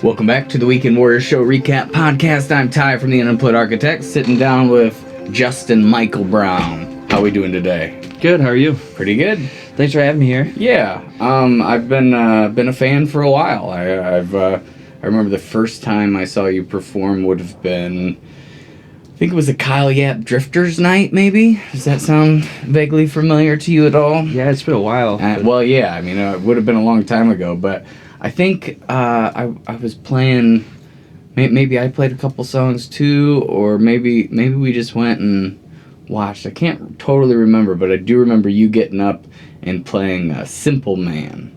Welcome back to the Weekend Warriors Show Recap Podcast. I'm Ty from the Unemployed Architects, sitting down with Justin Michael Brown. How we doing today? Good. How are you? Pretty good. Thanks for having me here. Yeah. I've been a fan for a while. I remember the first time I saw you perform would have been, I think it was a Kyle Yap Drifters night, maybe? Does that sound vaguely familiar to you at all? Yeah, it's been a while. Well, yeah. I mean, it would have been a long time ago, but I think I was playing. Maybe I played a couple songs too, or maybe we just went and watched. I can't totally remember, but I do remember you getting up and playing "Simple Man"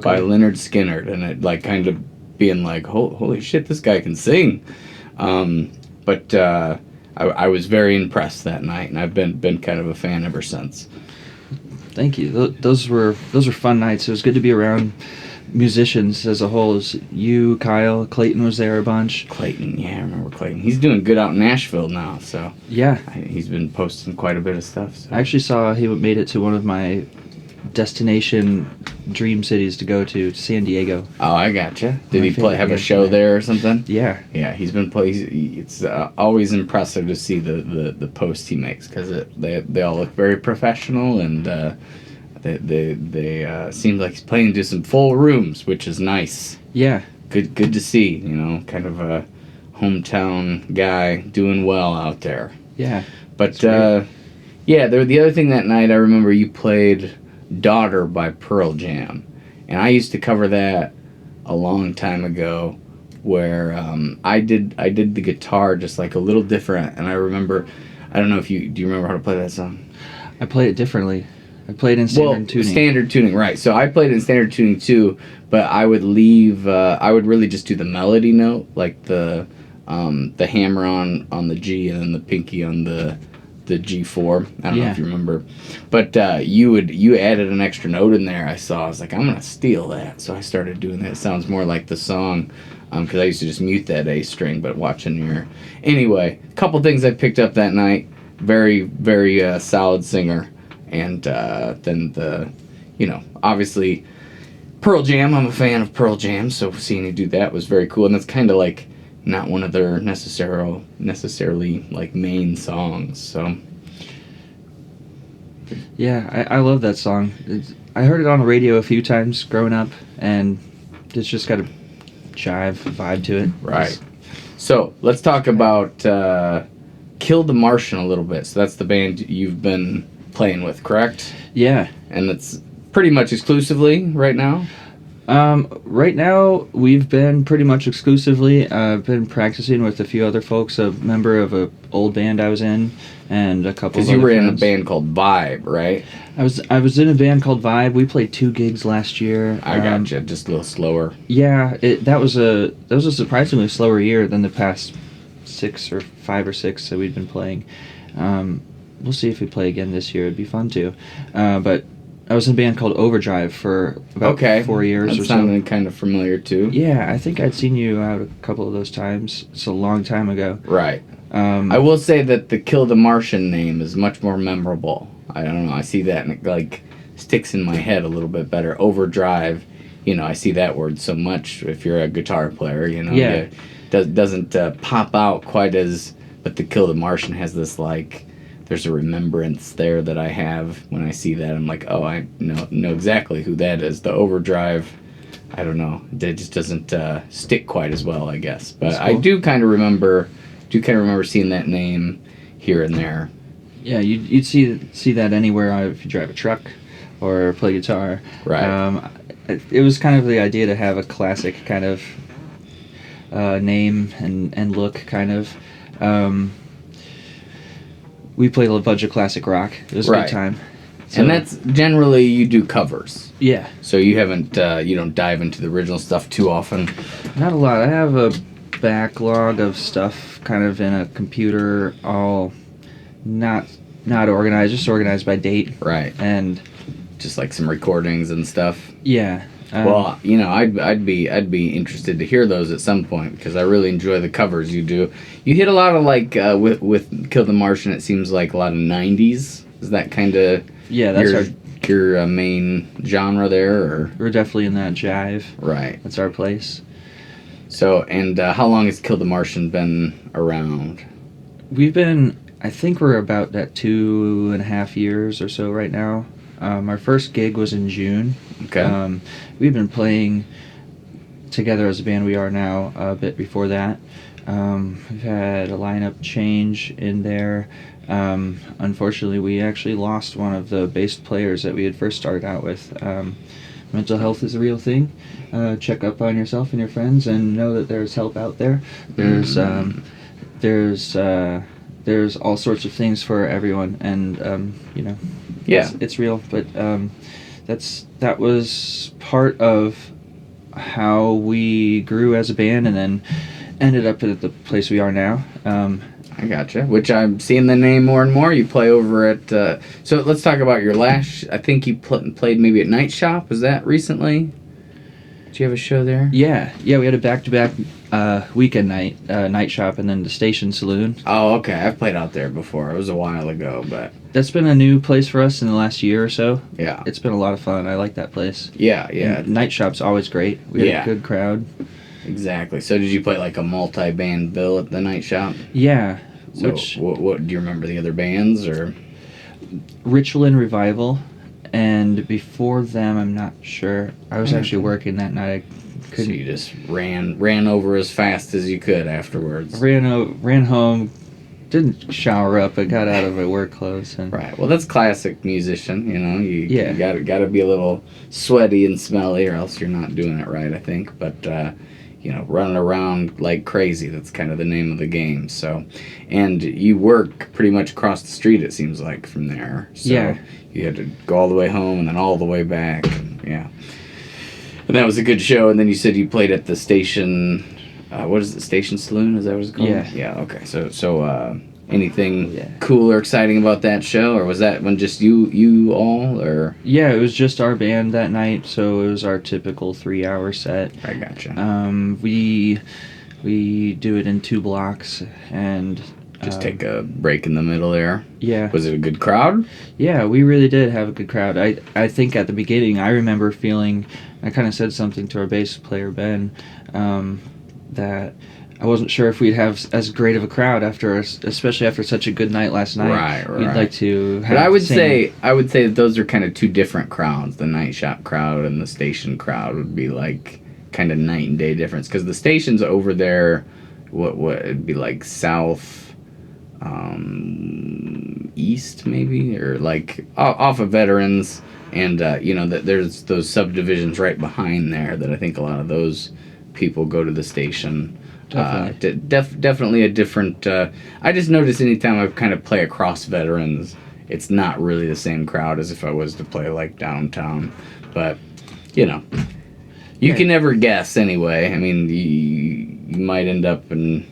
by Leonard Skinner, and it like kind of being like, "Holy shit, this guy can sing!" But I was very impressed that night, and I've been kind of a fan ever since. Thank you. Those were fun nights. It was good to be around musicians as a whole. As you, Kyle, Clayton was there a bunch. Clayton, yeah, I remember Clayton. He's doing good out in Nashville now, so yeah, he's been posting quite a bit of stuff. So. I actually saw he made it to one of my destination dream cities to go to, San Diego. Oh, I gotcha. Did he have a show there or something? Yeah. Yeah, he's been playing. It's always impressive to see the posts he makes because they all look very professional and. They seem like he's playing to some full rooms, which is nice. Yeah. Good to see, kind of a hometown guy doing well out there. Yeah. But, the other thing that night, I remember you played Daughter by Pearl Jam. And I used to cover that a long time ago where I did the guitar just like a little different. And I remember, I don't know do you remember how to play that song? I play it differently. I played in standard tuning. Standard tuning, right. So I played in standard tuning too, but I would I would really just do the melody note, like the hammer on the G and then the pinky on the G4. I don't know if you remember. But you added an extra note in there, I was like, I'm going to steal that. So I started doing that. It sounds more like the song, because I used to just mute that A string, but watching Anyway, a couple things I picked up that night. Very, very solid singer. And then obviously Pearl Jam. I'm a fan of Pearl Jam, so seeing you do that was very cool. And that's kind of like not one of their necessarily like main songs. So yeah, I love that song. I heard it on the radio a few times growing up, and it's just got a jive vibe to it. Right. So let's talk about Kill the Martian a little bit. So that's the band you've been playing with, correct? Yeah. And it's pretty much exclusively right now? Right now, we've been pretty much exclusively. I've been practicing with a few other folks, a member of an old band I was in, and a couple of Because you were in a band called Vibe, right? I was in a band called Vibe. We played 2 gigs last year. I gotcha, just a little slower. Yeah, that was a surprisingly slower year than the past 5 or 6 that we'd been playing. We'll see if we play again this year. It'd be fun too. But I was in a band called Overdrive for about 4 years or so. That sounded kind of familiar too. Yeah, I think I'd seen you out a couple of those times. It's a long time ago. Right. I will say that the Kill the Martian name is much more memorable. I don't know. I see that and it like sticks in my head a little bit better. Overdrive, I see that word so much if you're a guitar player, Yeah. It doesn't pop out quite as, but the Kill the Martian has this like, there's a remembrance there that I have when I see that. I'm like, oh, I know exactly who that is. The Overdrive, I don't know. It just doesn't stick quite as well, I guess. But cool. I do kind of remember seeing that name here and there. Yeah, you'd see that anywhere if you drive a truck or play guitar. Right. It was kind of the idea to have a classic kind of name and look, kind of. We played a bunch of classic rock. It was a good time. So, and that's generally you do covers. Yeah. So you haven't you don't dive into the original stuff too often. Not a lot. I have a backlog of stuff kind of in a computer, all not organized, just organized by date. Right. And just like some recordings and stuff. Yeah. Well, I'd be interested to hear those at some point because I really enjoy the covers you do. You hit a lot of like with Kill the Martian. It seems like a lot of '90s. Is that kind of that's your main genre there? Or? We're definitely in that jive. Right. That's our place. So, and how long has Kill the Martian been around? I think we're about at 2.5 years or so right now. Our first gig was in June. Okay. We've been playing together as a band we are now a bit before that. We've had a lineup change in there. Unfortunately, we actually lost one of the bass players that we had first started out with. Mental health is a real thing. Check up on yourself and your friends, and know that there's help out there. There's all sorts of things for everyone, and Yeah. it's real. But that was part of how we grew as a band, and then ended up at the place we are now. I gotcha. Which I'm seeing the name more and more. You play over at. So let's talk about your last. I think you played maybe at Night Shop. Was that recently? Did you have a show there? Yeah. We had a back-to-back weekend night shop, and then the Station Saloon. Oh, okay. I've played out there before. It was a while ago, but That's been a new place for us in the last year or so. yeah, It's been a lot of fun. I like that place. yeah. And night shop's always great. We had Yeah. a good crowd. Exactly. So did you play like a multi-band bill at the Night Shop? Yeah. So what do you remember the other bands or? Ritual and Revival, and before them, I'm not sure. I was actually working that night. I So you just ran over as fast as you could afterwards. ran home, didn't shower up, but got out of my work clothes. And Right. Well, that's classic musician. You Yeah. gotta be a little sweaty and smelly, or else you're not doing it right. I think, but running around like crazy. That's kind of the name of the game. So, and you work pretty much across the street. It seems like from there. So Yeah. You had to go all the way home and then all the way back. And, yeah. And that was a good show. And then you said you played at the station. What is it? Station Saloon? Is that what it's called? Yeah. Yeah. Okay. So anything Yeah. cool or exciting about that show, or was that one just you all, or? Yeah, it was just our band that night, so it was our typical 3-hour set. I gotcha. We do it in 2 blocks, and Just take a break in the middle there. Yeah. Was it a good crowd? Yeah, we really did have a good crowd. I think at the beginning, I remember feeling, I kind of said something to our bass player, Ben, that I wasn't sure if we'd have as great of a crowd especially after such a good night last night. Right. We'd like to have But I would same- say that those are kind of two different crowds. The Night Shop crowd and the station crowd would be like kind of night and day difference, because the station's over there. What it'd be like south. East maybe, or like off of Veterans, and there's those subdivisions right behind there that I think a lot of those people go to the station. Definitely. Definitely a different. I just notice anytime I kind of play across Veterans, it's not really the same crowd as if I was to play like downtown, but you can never guess anyway. I mean, you might end up and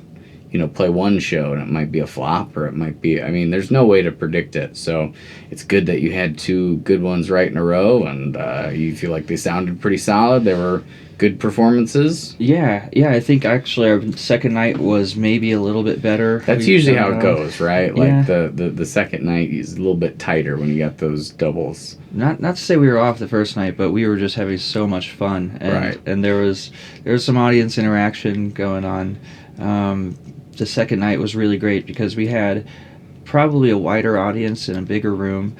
play one show and it might be a flop, or it might be, I mean, there's no way to predict it. So it's good that you had 2 good ones right in a row, and you feel like they sounded pretty solid. They were good performances. Yeah, I think actually our second night was maybe a little bit better. That's usually how it goes, right? Yeah. Like the second night is a little bit tighter when you got those doubles. Not to say we were off the first night, but we were just having so much fun, and Right. and there was some audience interaction going on. The second night was really great because we had probably a wider audience in a bigger room.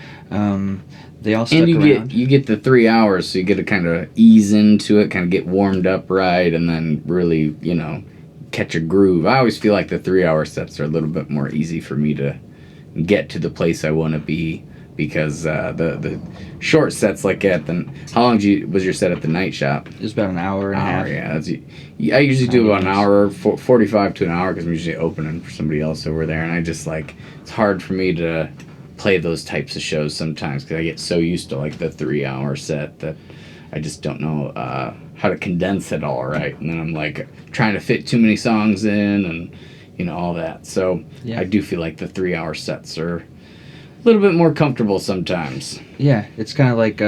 They all stuck around. You get the 3 hours, so you get to kind of ease into it, kind of get warmed up right, and then really catch a groove. I always feel like the 3-hour sets are a little bit more easy for me to get to the place I want to be, because the short sets like how long was your set at the Night Shop? It was about an hour and a half. Yeah, I usually do about an hour, 45 to an hour, because I'm usually opening for somebody else over there, and I just it's hard for me to play those types of shows sometimes, because I get so used to like the 3-hour set that I just don't know how to condense it all right, and then I'm like trying to fit too many songs in, and all that. So Yeah. I do feel like the 3-hour sets are a little bit more comfortable sometimes. Yeah, it's kind of like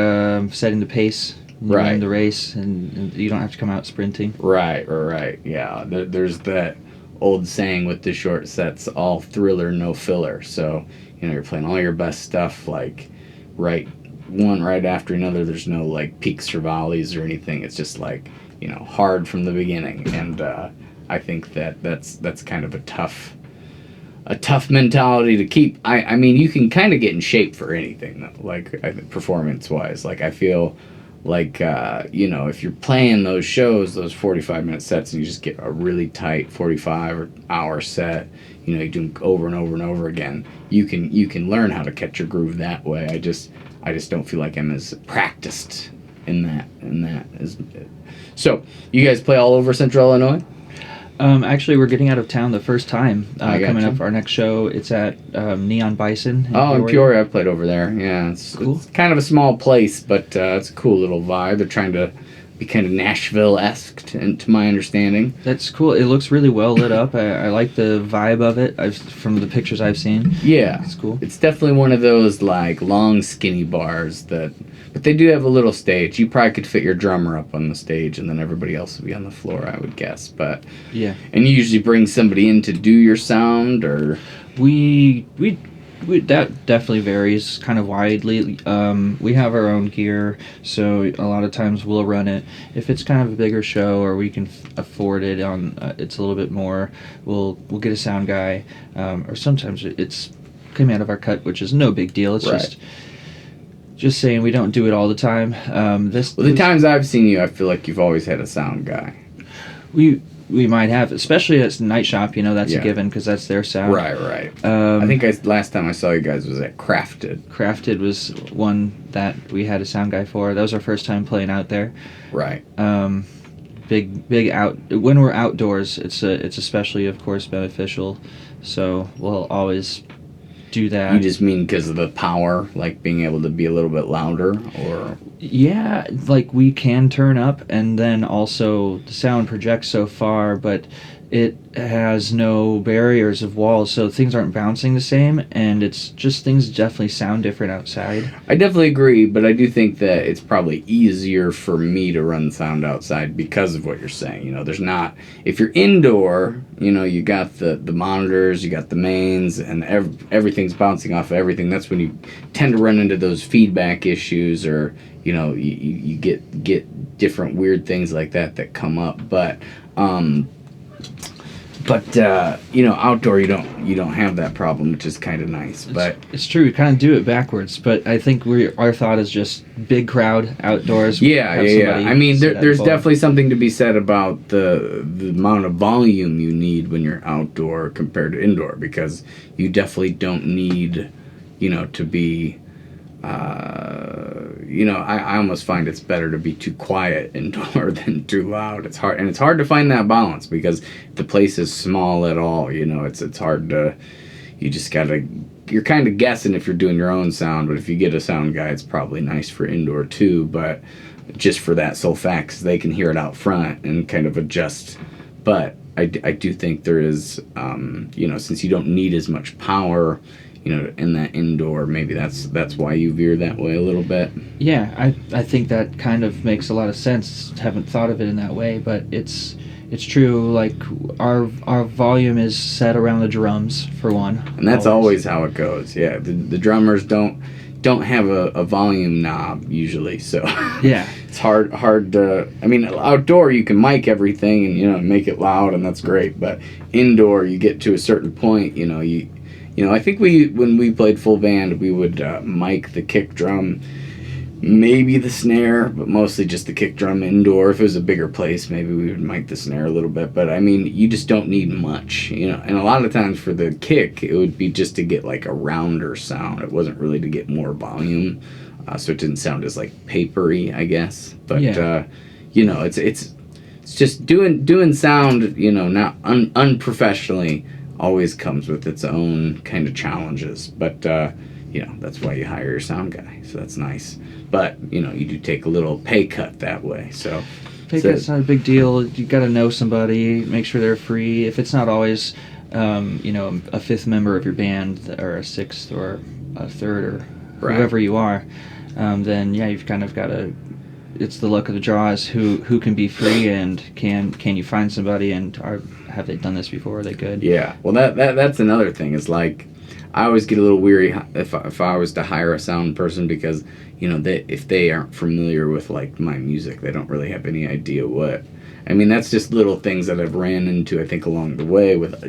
setting the pace, Right. in the race, and you don't have to come out sprinting. Right. Yeah, there's that old saying with the short sets, all thriller, no filler. So, you're playing all your best stuff, like, one right after another. There's no, like, peaks or volleys or anything. It's just, like, hard from the beginning, and I think that's kind of a tough mentality to keep. I mean, you can kind of get in shape for anything, though, like performance wise. Like I feel like if you're playing those shows, those 45-minute sets, and you just get a really tight 45 or hour set, you do them over and over and over again. You can learn how to catch your groove that way. I just don't feel like I'm as practiced in that as. So you guys play all over Central Illinois? Actually, we're getting out of town the first time. Coming you. up, our next show, it's at Neon Bison. In Peoria. I played over there. Yeah, cool. It's kind of a small place, but it's a cool little vibe. They're trying to be kind of Nashville-esque, to my understanding. That's cool. It looks really well lit up. I like the vibe of it. From the pictures I've seen. Yeah, it's cool. It's definitely one of those like long, skinny bars but they do have a little stage. You probably could fit your drummer up on the stage, and then everybody else would be on the floor, I would guess. But yeah. And you usually bring somebody in to do your sound, or we that definitely varies kind of widely. We have our own gear, so a lot of times we'll run it. If it's kind of a bigger show or we can afford it on, it's a little bit more. We'll get a sound guy, or sometimes it's coming out of our cut, which is no big deal. It's right. Just saying we don't do it all the time. The times I've seen you, I feel like you've always had a sound guy. We might have, especially at Night Shop. That's a given because that's their sound. Right. I think last time I saw you guys was at Crafted. Crafted was one that we had a sound guy for. That was our first time playing out there. Right. Big out. When we're outdoors, it's especially of course beneficial. So we'll always do that. You just mean because of the power, like being able to be a little bit louder, or? Yeah, like we can turn up, and then also the sound projects so far, but it has no barriers of walls, so things aren't bouncing the same, and it's just things definitely sound different outside. I definitely agree, but I do think that it's probably easier for me to run sound outside because of what you're saying. There's not, if you're indoor, you got the monitors, you got the mains, and everything's bouncing off of everything. That's when you tend to run into those feedback issues, or you get different weird things like that come up. But outdoor you don't have that problem, which is kind of nice. But it's true, we kind of do it backwards. But I think our thought is just big crowd outdoors. Yeah. I mean, there's definitely something to be said about the amount of volume you need when you're outdoor compared to indoor, because you definitely don't need, to be. I almost find it's better to be too quiet indoor than too loud. It's hard to find that balance, because if the place is small at all, it's hard to. You're kind of guessing if you're doing your own sound, but if you get a sound guy, it's probably nice for indoor too. But just for that sole fact, 'cause they can hear it out front and kind of adjust. But I do think there is, since you don't need as much power. In that indoor, maybe that's why you veer that way a little bit. Yeah, I think that kind of makes a lot of sense. Haven't thought of it in that way, but it's true. Like our volume is set around the drums for one, and that's always how it goes. Yeah, the drummers don't have a volume knob usually, so yeah, it's hard to. I mean, outdoor you can mic everything and make it loud, and that's great. But indoor, you get to a certain point, I think when we played full band, we would mic the kick drum, maybe the snare, but mostly just the kick drum indoor. If it was a bigger place, maybe we would mic the snare a little bit. But I mean, you just don't need much, And a lot of times for the kick, it would be just to get like a rounder sound. It wasn't really to get more volume, so it didn't sound as like papery, I guess. But yeah. It's just doing sound, not unprofessionally. Always comes with its own kind of challenges, but that's why you hire your sound guy, so that's nice. But you do take a little pay cut that way. So pay cut's not a big deal. You got to know somebody, make sure they're free. If it's not always a fifth member of your band, or a sixth, or a third, or whoever you are, then you've kind of got to. It's the luck of the draw is who can be free, and can you find somebody, and have they done this before? Are they good? Yeah. Well, that's another thing. Is like, I always get a little weary if I was to hire a sound person, because if they aren't familiar with like my music, they don't really have any idea what. I mean, that's just little things that I've ran into, I think, along the way with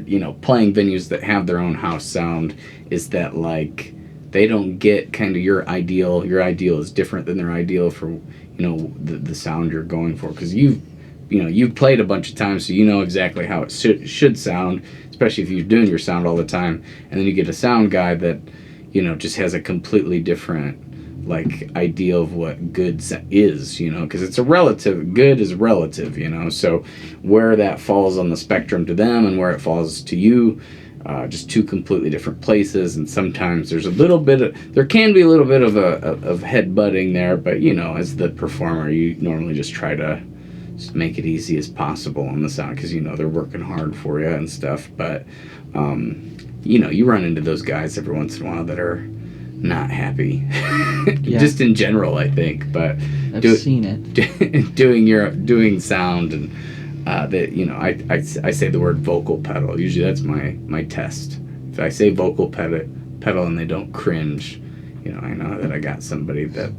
playing venues that have their own house sound, is that like they don't get kind of your ideal. Your ideal is different than their ideal for the sound you're going for, because you've played a bunch of times, so you know exactly how it should sound, especially if you're doing your sound all the time. And then you get a sound guy that just has a completely different like idea of what good is, because it's a relative. Good is relative, so where that falls on the spectrum to them and where it falls to you, just two completely different places. And sometimes there can be a little bit of head butting there, but as the performer, you normally just try to just make it easy as possible on the sound, because they're working hard for you and stuff. But you run into those guys every once in a while that are not happy. Yeah. Just in general, I think. But I've seen it. doing sound, and I say the word vocal pedal. Usually that's my test. If I say vocal pedal and they don't cringe, I know that I got somebody that,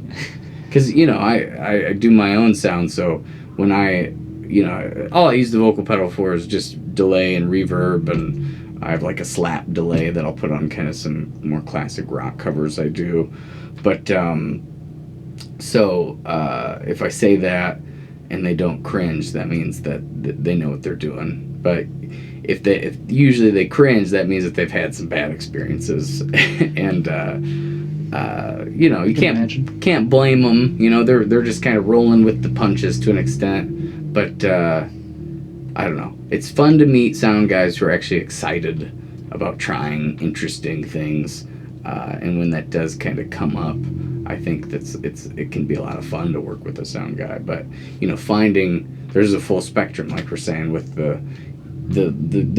because I do my own sound, so when all I use the vocal pedal for is just delay and reverb, and I have like a slap delay that I'll put on kind of some more classic rock covers I do. But if I say that and they don't cringe, that means that they know what they're doing. But if usually they cringe, that means that they've had some bad experiences. And you can't blame them. They're just kind of rolling with the punches to an extent. But I don't know. It's fun to meet sound guys who are actually excited about trying interesting things, and when that does kind of come up, I think it can be a lot of fun to work with a sound guy. But finding there's a full spectrum, like we're saying, with the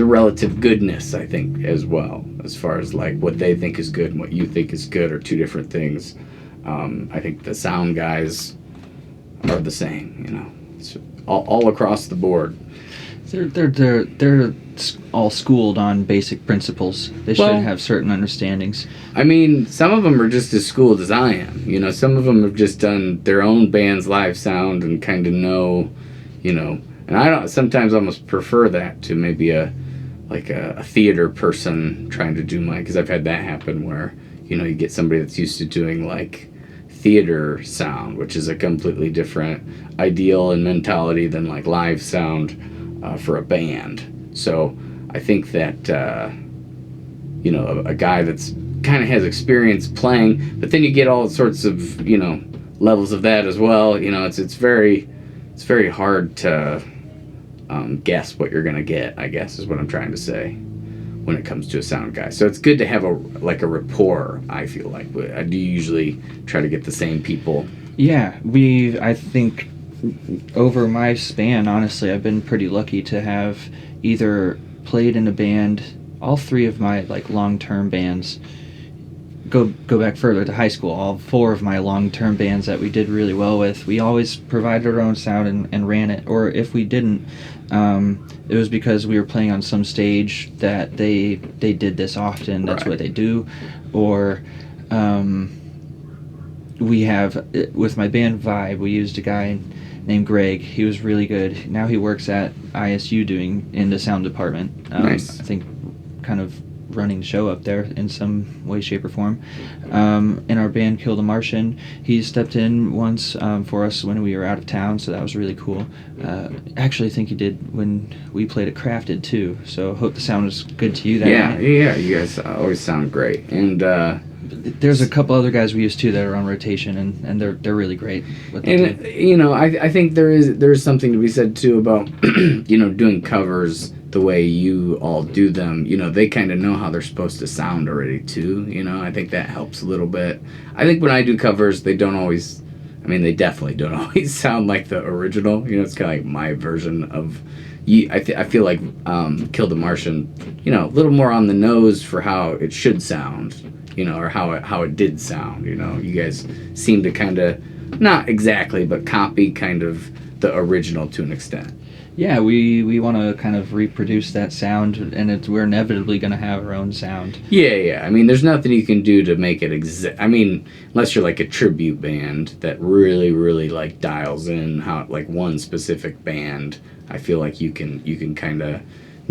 relative goodness, I think, as well, as far as like what they think is good and what you think is good are two different things. I think the sound guys are the same. It's all across the board. They're all schooled on basic principles. They should have certain understandings. I mean, some of them are just as schooled as I am. Some of them have just done their own band's live sound and kind of know, and I don't sometimes almost prefer that to maybe a theater person trying to do mine, because I've had that happen where you get somebody that's used to doing like theater sound, which is a completely different ideal and mentality than like live sound for a band. So I think that a guy that's kind of has experience playing, but then you get all sorts of levels of that as well. It's very hard to guess what you're gonna get, I guess, is what I'm trying to say when it comes to a sound guy. So it's good to have a rapport. I feel like I do usually try to get the same people. Yeah, I think over my span, honestly, I've been pretty lucky to have either played in a band. All three of my like long-term bands go back further to high school. All four of my long-term bands that we did really well with, we always provided our own sound and ran it. Or if we didn't, it was because we were playing on some stage that they did this often. That's right. What they do. Or we have, with my band Vibe, we used a guy named Greg. He was really good. Now he works at ISU in the sound department. Nice. I think kind of running the show up there in some way, shape, or form. In our band Kill the Martian, he stepped in once for us when we were out of town, so that was really cool. Actually, I think he did when we played at Crafted too, so hope the sound was good to you that night. Yeah, you guys always sound great. And there's a couple other guys we use too that are on rotation, and they're really great. I think there is something to be said too about doing covers the way you all do them. They kind of know how they're supposed to sound already too. I think that helps a little bit. I think when I do covers, they definitely don't always sound like the original. It's kind of like my version of. I feel like Kill the Martian, a little more on the nose for how it should sound. Or how it did sound. You guys seem to kind of, not exactly, but copy kind of the original to an extent. Yeah, we want to kind of reproduce that sound, and we're inevitably going to have our own sound. Yeah. I mean, there's nothing you can do to make it I mean, unless you're like a tribute band that really, really like dials in how like one specific band. I feel like you can kind of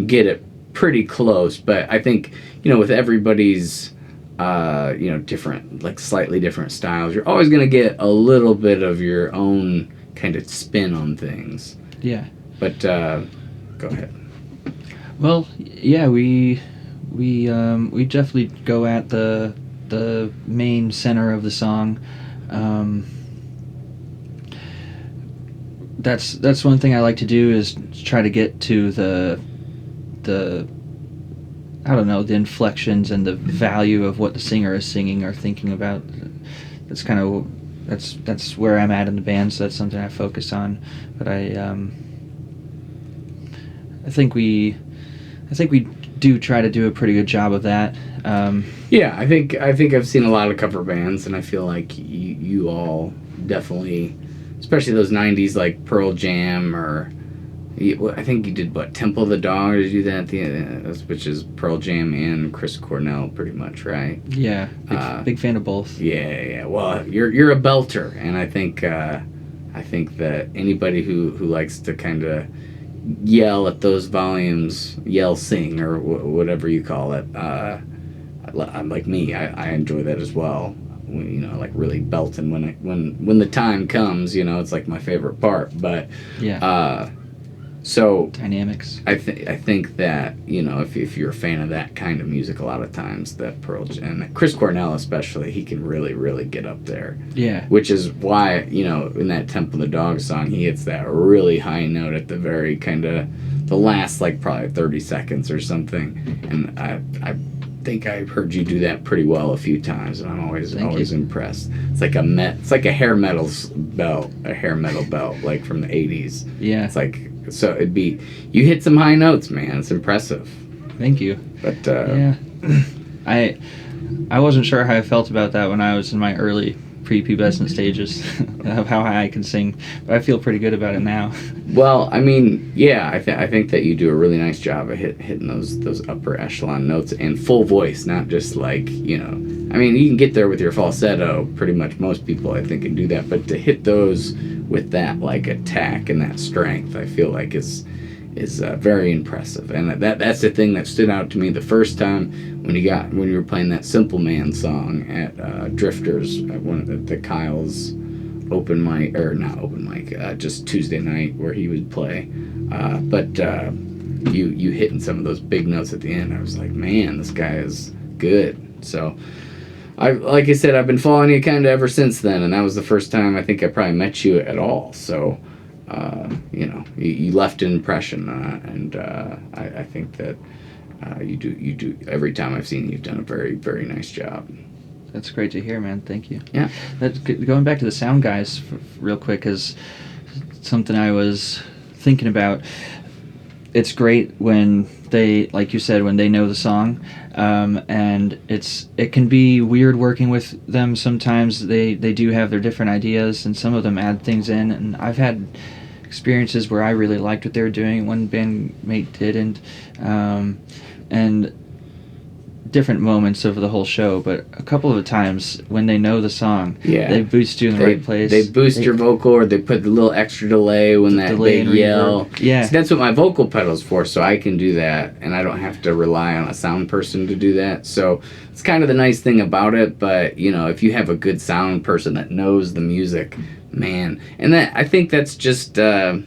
get it pretty close. But I think with everybody's different, like slightly different styles, you're always gonna get a little bit of your own kind of spin on things. Yeah. But go ahead. Well, yeah, we definitely go at the main center of the song. That's one thing I like to do is try to get to the I don't know, the inflections and the value of what the singer is singing or thinking about. That's kind of that's where I'm at in the band, so that's something I focus on. But I think we do try to do a pretty good job of that. Yeah, I think I've seen a lot of cover bands, and I feel like you all definitely, especially those '90s like Pearl Jam, or I think you did what, Temple of the Dog, or did you do that at the end, which is Pearl Jam and Chris Cornell, pretty much, right? Yeah, big fan of both. Yeah. Well, you're a belter, and I think that anybody who likes to kind of yell at those volumes, sing, or whatever you call it. I'm like me. I enjoy that as well. Like really belting when the time comes. It's like my favorite part. But yeah. So dynamics. I think that if you're a fan of that kind of music, a lot of times that Pearl and Chris Cornell especially, he can really really get up there. Yeah. Which is why in that Temple of the Dog song, he hits that really high note at the very kind of the last like probably 30 seconds or something, and I think I've heard you do that pretty well a few times, and I'm always impressed. It's like a hair metal belt like from the 80s. Yeah. It's like. So you hit some high notes, man. It's impressive. Thank you. But yeah, I wasn't sure how I felt about that when I was in my early prepubescent stages of how high I can sing, but I feel pretty good about it now. Well, I mean, yeah, I think that you do a really nice job of hitting those upper echelon notes and full voice, not just like I mean, you can get there with your falsetto. Pretty much most people, I think, can do that. But to hit those with that like attack and that strength, I feel like is very impressive. And that's the thing that stood out to me the first time when you were playing that Simple Man song at Drifters at one of the Kyle's open mic, or not open mic, just Tuesday night where he would play. But you hitting some of those big notes at the end, I was like, man, this guy is good. So like I said, I've been following you kind of ever since then, and that was the first time I think I probably met you at all. So you left an impression, and I think that you do every time I've seen you, you've done a very very nice job. That's great to hear, man. Thank you. Yeah. Going back to the sound guys real quick is something I was thinking about. It's great when they, like you said, when they know the song, and it can be weird working with them sometimes. They do have their different ideas, and some of them add things in, and I've had experiences where I really liked what they were doing, one bandmate didn't, and different moments of the whole show, but a couple of times when they know the song, they boost you in the right place. They boost your vocal, or they put the little extra delay when that big yell. Yeah. See, that's what my vocal pedal's for, so I can do that, and I don't have to rely on a sound person to do that. So it's kind of the nice thing about it, but if you have a good sound person that knows the music, man, and that I think that's just the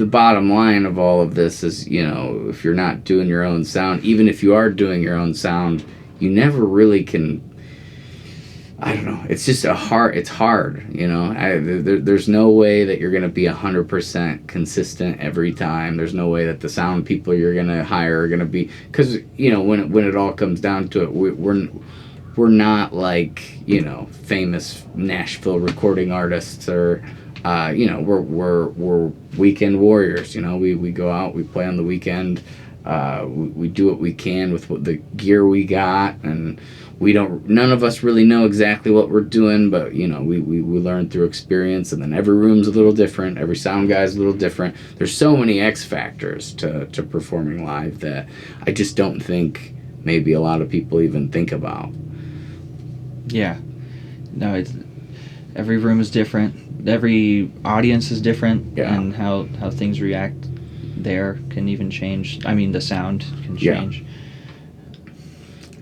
bottom line of all of this is, if you're not doing your own sound, even if you are doing your own sound, you never really can. I don't know. It's just it's hard, there's no way that you're going to be 100% consistent every time. There's no way that the sound people you're going to hire are going to be, because, when it all comes down to it, we're not like, famous Nashville recording artists, or we're weekend warriors. We go out, we play on the weekend. we do what we can with what the gear we got, and none of us really know exactly what we're doing, but we learn through experience, and then every room's a little different, every sound guy's a little different. There's so many X factors to performing live that I just don't think maybe a lot of people even think about. Yeah. No, every room is different. Every audience is different, Yeah. and how things react there can even change. I mean, the sound can change. Yeah.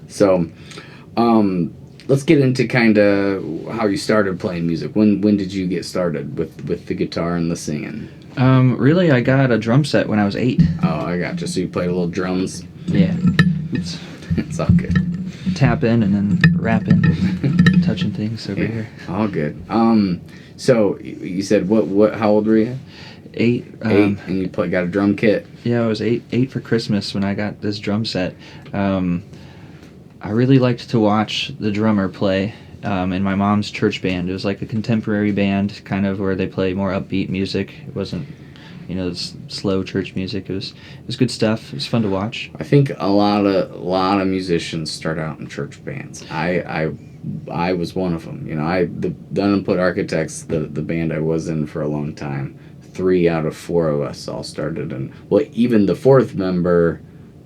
So, let's get into kind of how you started playing music. When did you get started with the guitar and the singing? Really, I got a drum set when I was 8. Oh, I gotcha. So you played a little drums? Yeah. It's It's all good. tapping and then rapping, touching things over here. All good. So you said what? How old were you? 8. 8, and you got a drum kit. Yeah, I was 8 for Christmas when I got this drum set. I really liked to watch the drummer play in my mom's church band. It was like a contemporary band, kind of where they play more upbeat music. It wasn't, slow church music. It was good stuff. It was fun to watch. I think a lot of musicians start out in church bands. I was one of them. The Unemployed Architects, the band I was in for a long time. 3 out of 4 of us all started, and even the 4th member,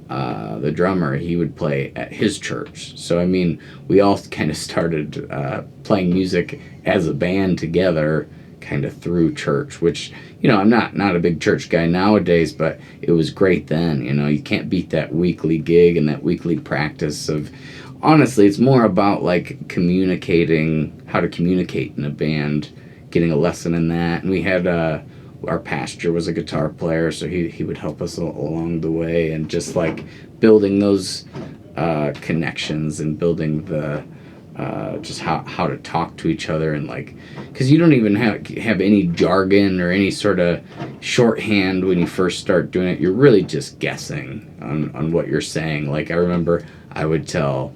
the drummer, he would play at his church. So I mean, we all kind of started playing music as a band together, kind of through church. Which I'm not a big church guy nowadays, but it was great then. You can't beat that weekly gig and that weekly practice of. Honestly, it's more about like communicating, how to communicate in a band, getting a lesson in that. And we had our pastor was a guitar player, so he would help us along the way, and just like building those connections and building the just how to talk to each other, and like, because you don't even have any jargon or any sort of shorthand when you first start doing it. You're really just guessing on what you're saying. Like I remember I would tell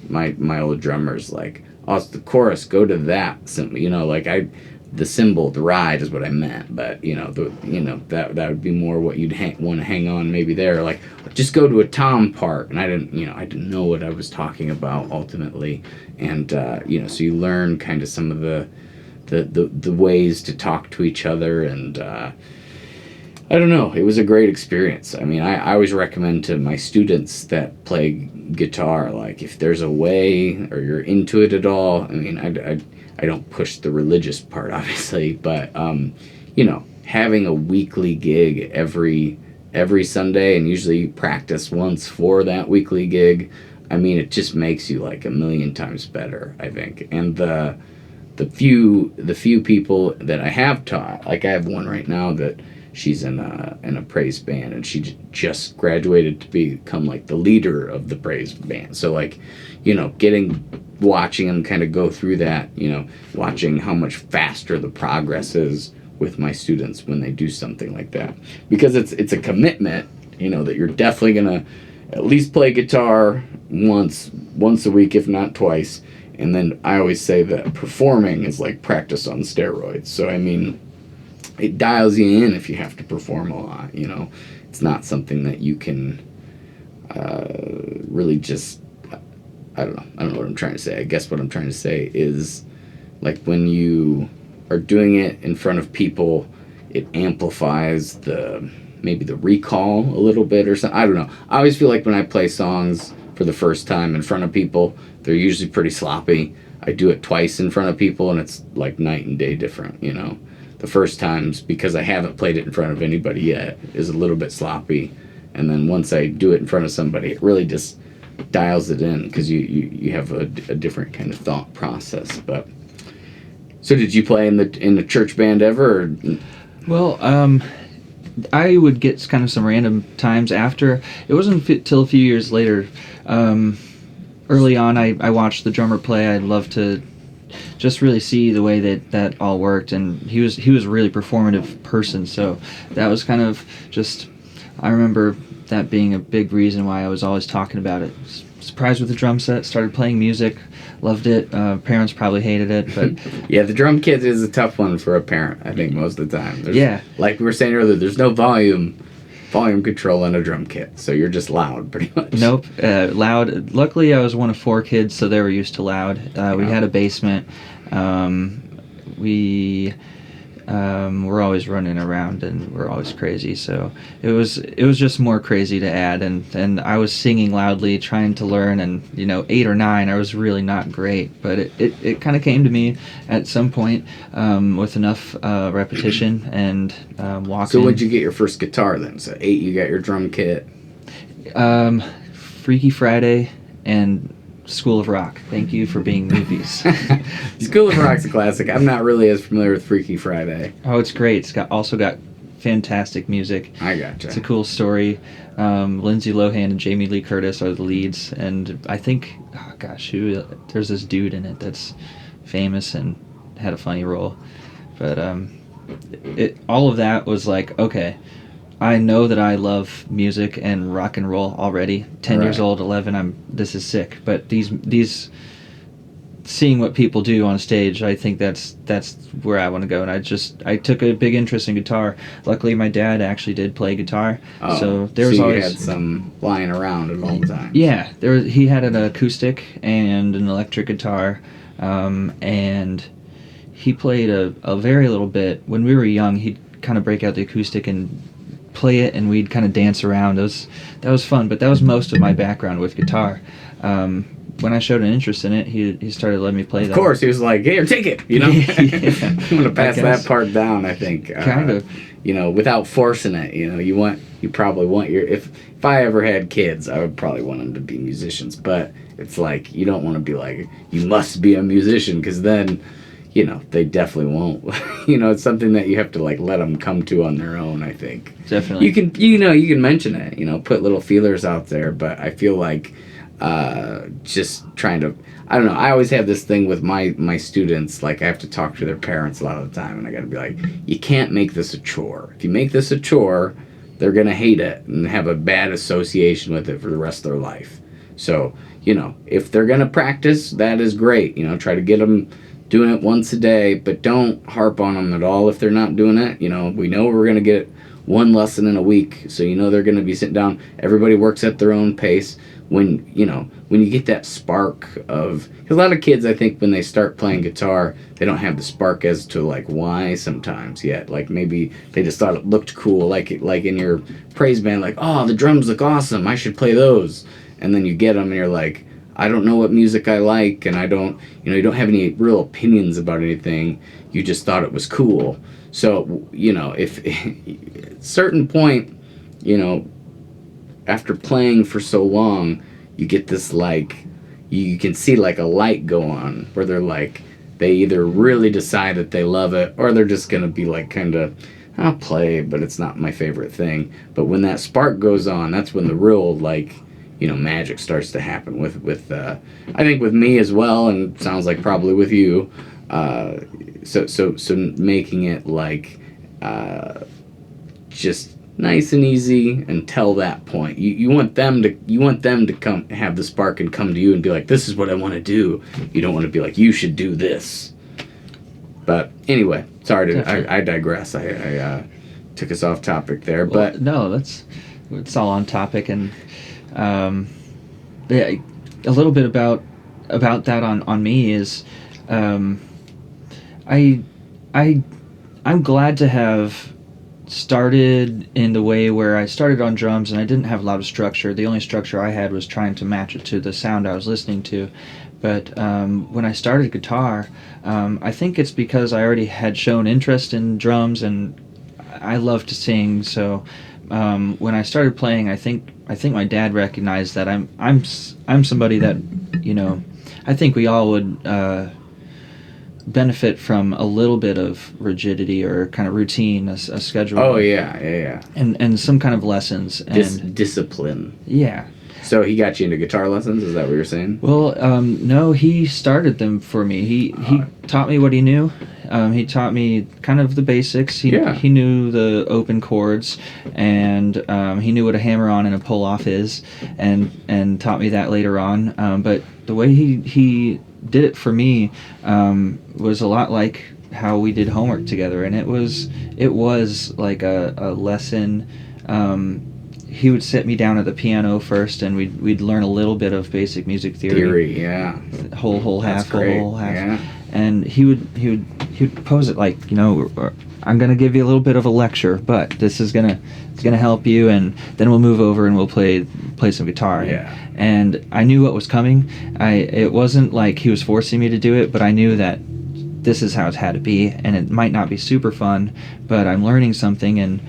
my old drummers, like, oh, it's the chorus, go to that, the symbol, the ride is what I meant, but that would be more what you'd want to hang on maybe there, like just go to a tom part, and I didn't know what I was talking about ultimately, and so you learn kind of some of the ways to talk to each other, and I don't know, it was a great experience. I mean, I always recommend to my students that play guitar, like if there's a way or you're into it at all, I mean, I don't push the religious part, obviously, but having a weekly gig every Sunday, and usually practice once for that weekly gig, I mean, it just makes you like a million times better, I think. And the few people that I have taught, like I have one right now that she's in a praise band, and she just graduated to become like the leader of the praise band. So like, watching them kind of go through that, watching how much faster the progress is with my students when they do something like that, because it's a commitment, that you're definitely gonna at least play guitar once a week, if not twice. And then I always say that performing is like practice on steroids. So I mean, it dials you in if you have to perform a lot. It's not something that you can really just. I don't know what I'm trying to say. I guess what I'm trying to say is, like, when you are doing it in front of people, it amplifies maybe the recall a little bit or something. I don't know. I always feel like when I play songs for the first time in front of people, they're usually pretty sloppy. I do it twice in front of people, and it's like night and day different, The first times, because I haven't played it in front of anybody yet, is a little bit sloppy. And then once I do it in front of somebody, it really just dials it in, because you have a different kind of thought process. But so did you play in the church band ever? Or? Well, I would get kind of some random times after. It wasn't till a few years later. Early on, I watched the drummer play. I'd love to just really see the way that all worked, and he was a really performative person. So that was kind of just. I remember that being a big reason why I was always talking about it. Surprised with the drum set, started playing music, loved it. Parents probably hated it, but yeah, the drum kit is a tough one for a parent, I think, most of the time. Yeah, like we were saying earlier, there's no volume volume control and a drum kit, so you're just loud, pretty much. Nope, loud. Luckily, I was one of 4 kids, so they were used to loud. We had a basement. We we're always running around and we're always crazy, so it was just more crazy to add, and I was singing loudly trying to learn, and 8 or 9 I was really not great, but it kind of came to me at some point with enough repetition and walking. So when'd you get your first guitar then? So 8 you got your drum kit. Freaky Friday and School of Rock. Thank you for being movies. School of Rock's a classic. I'm not really as familiar with Freaky Friday. Oh, it's great. It's also got fantastic music. I gotcha. It's a cool story. Lindsay Lohan and Jamie Lee Curtis are the leads, and I think, there's this dude in it that's famous and had a funny role. But all of that was like, okay, I know that I love music and rock and roll already. 10 years old, 11, this is sick. But these seeing what people do on stage, I think that's where I want to go. And I took a big interest in guitar. Luckily, my dad actually did play guitar, so there was always had some lying around at all times. Yeah, he had an acoustic and an electric guitar, and he played a very little bit. When we were young, he'd kind of break out the acoustic and play it, and we'd kind of dance around. That was fun, but that was most of my background with guitar. When I showed an interest in it, he started letting me play that. Of course, he was like, "Here, take it." Yeah. I'm gonna pass that part down. I think kind of. Without forcing it. You probably want your if I ever had kids, I would probably want them to be musicians. But it's like you don't want to be like you must be a musician because then. They definitely won't. It's something that you have to like let them come to on their own. I think definitely. You can mention it. Put little feelers out there. But I feel like just trying to. I don't know. I always have this thing with my students. Like I have to talk to their parents a lot of the time, and I got to be like, you can't make this a chore. If you make this a chore, they're gonna hate it and have a bad association with it for the rest of their life. So if they're gonna practice, that is great. Try to get them. Doing it once a day, but don't harp on them at all if they're not doing it. We know we're going to get 1 lesson in a week, so they're going to be sitting down. Everybody works at their own pace. When you get that spark of... Cause a lot of kids, I think, when they start playing guitar, they don't have the spark as to, like, why sometimes yet. Like, maybe they just thought it looked cool, like in your praise band, like, oh, the drums look awesome, I should play those. And then you get them, and you're like... I don't know what music I like, and I don't, you don't have any real opinions about anything. You just thought it was cool. So, if at a certain point, after playing for so long, you get this like, you can see like a light go on where they're like, they either really decide that they love it, or they're just going to be like kind of, I'll play, but it's not my favorite thing. But when that spark goes on, that's when the real like, magic starts to happen with I think with me as well, and sounds like probably with you. So making it like just nice and easy until that point. You want them to come have the spark and come to you and be like, this is what I want to do. You don't want to be like, you should do this. But anyway, sorry I digress. I took us off topic there, well, but no, it's all on topic. And yeah, a little bit about that on me is I'm glad to have started in the way where I started on drums, and I didn't have a lot of structure. The only structure I had was trying to match it to the sound I was listening to. But when I started guitar, I think it's because I already had shown interest in drums, and I love to sing. So when I started playing, I think my dad recognized that I'm somebody that, I think we all would benefit from a little bit of rigidity or kind of routine, a schedule. Oh yeah. And some kind of lessons and discipline. Yeah. So he got you into guitar lessons? Is that what you're saying? Well, no, he started them for me. He taught me what he knew. He taught me kind of the basics. He knew the open chords, and he knew what a hammer-on and a pull-off is, and taught me that later on. But the way he did it for me was a lot like how we did homework together, and it was like a lesson. he would sit me down at the piano first, and we'd learn a little bit of basic music theory. Yeah. Whole half, great. whole half. Yeah. And he would pose it like, I'm gonna give you a little bit of a lecture, but this is gonna help you, and then we'll move over and we'll play some guitar. Yeah. And I knew what was coming. It wasn't like he was forcing me to do it, but I knew that this is how it had to be, and it might not be super fun, but I'm learning something, and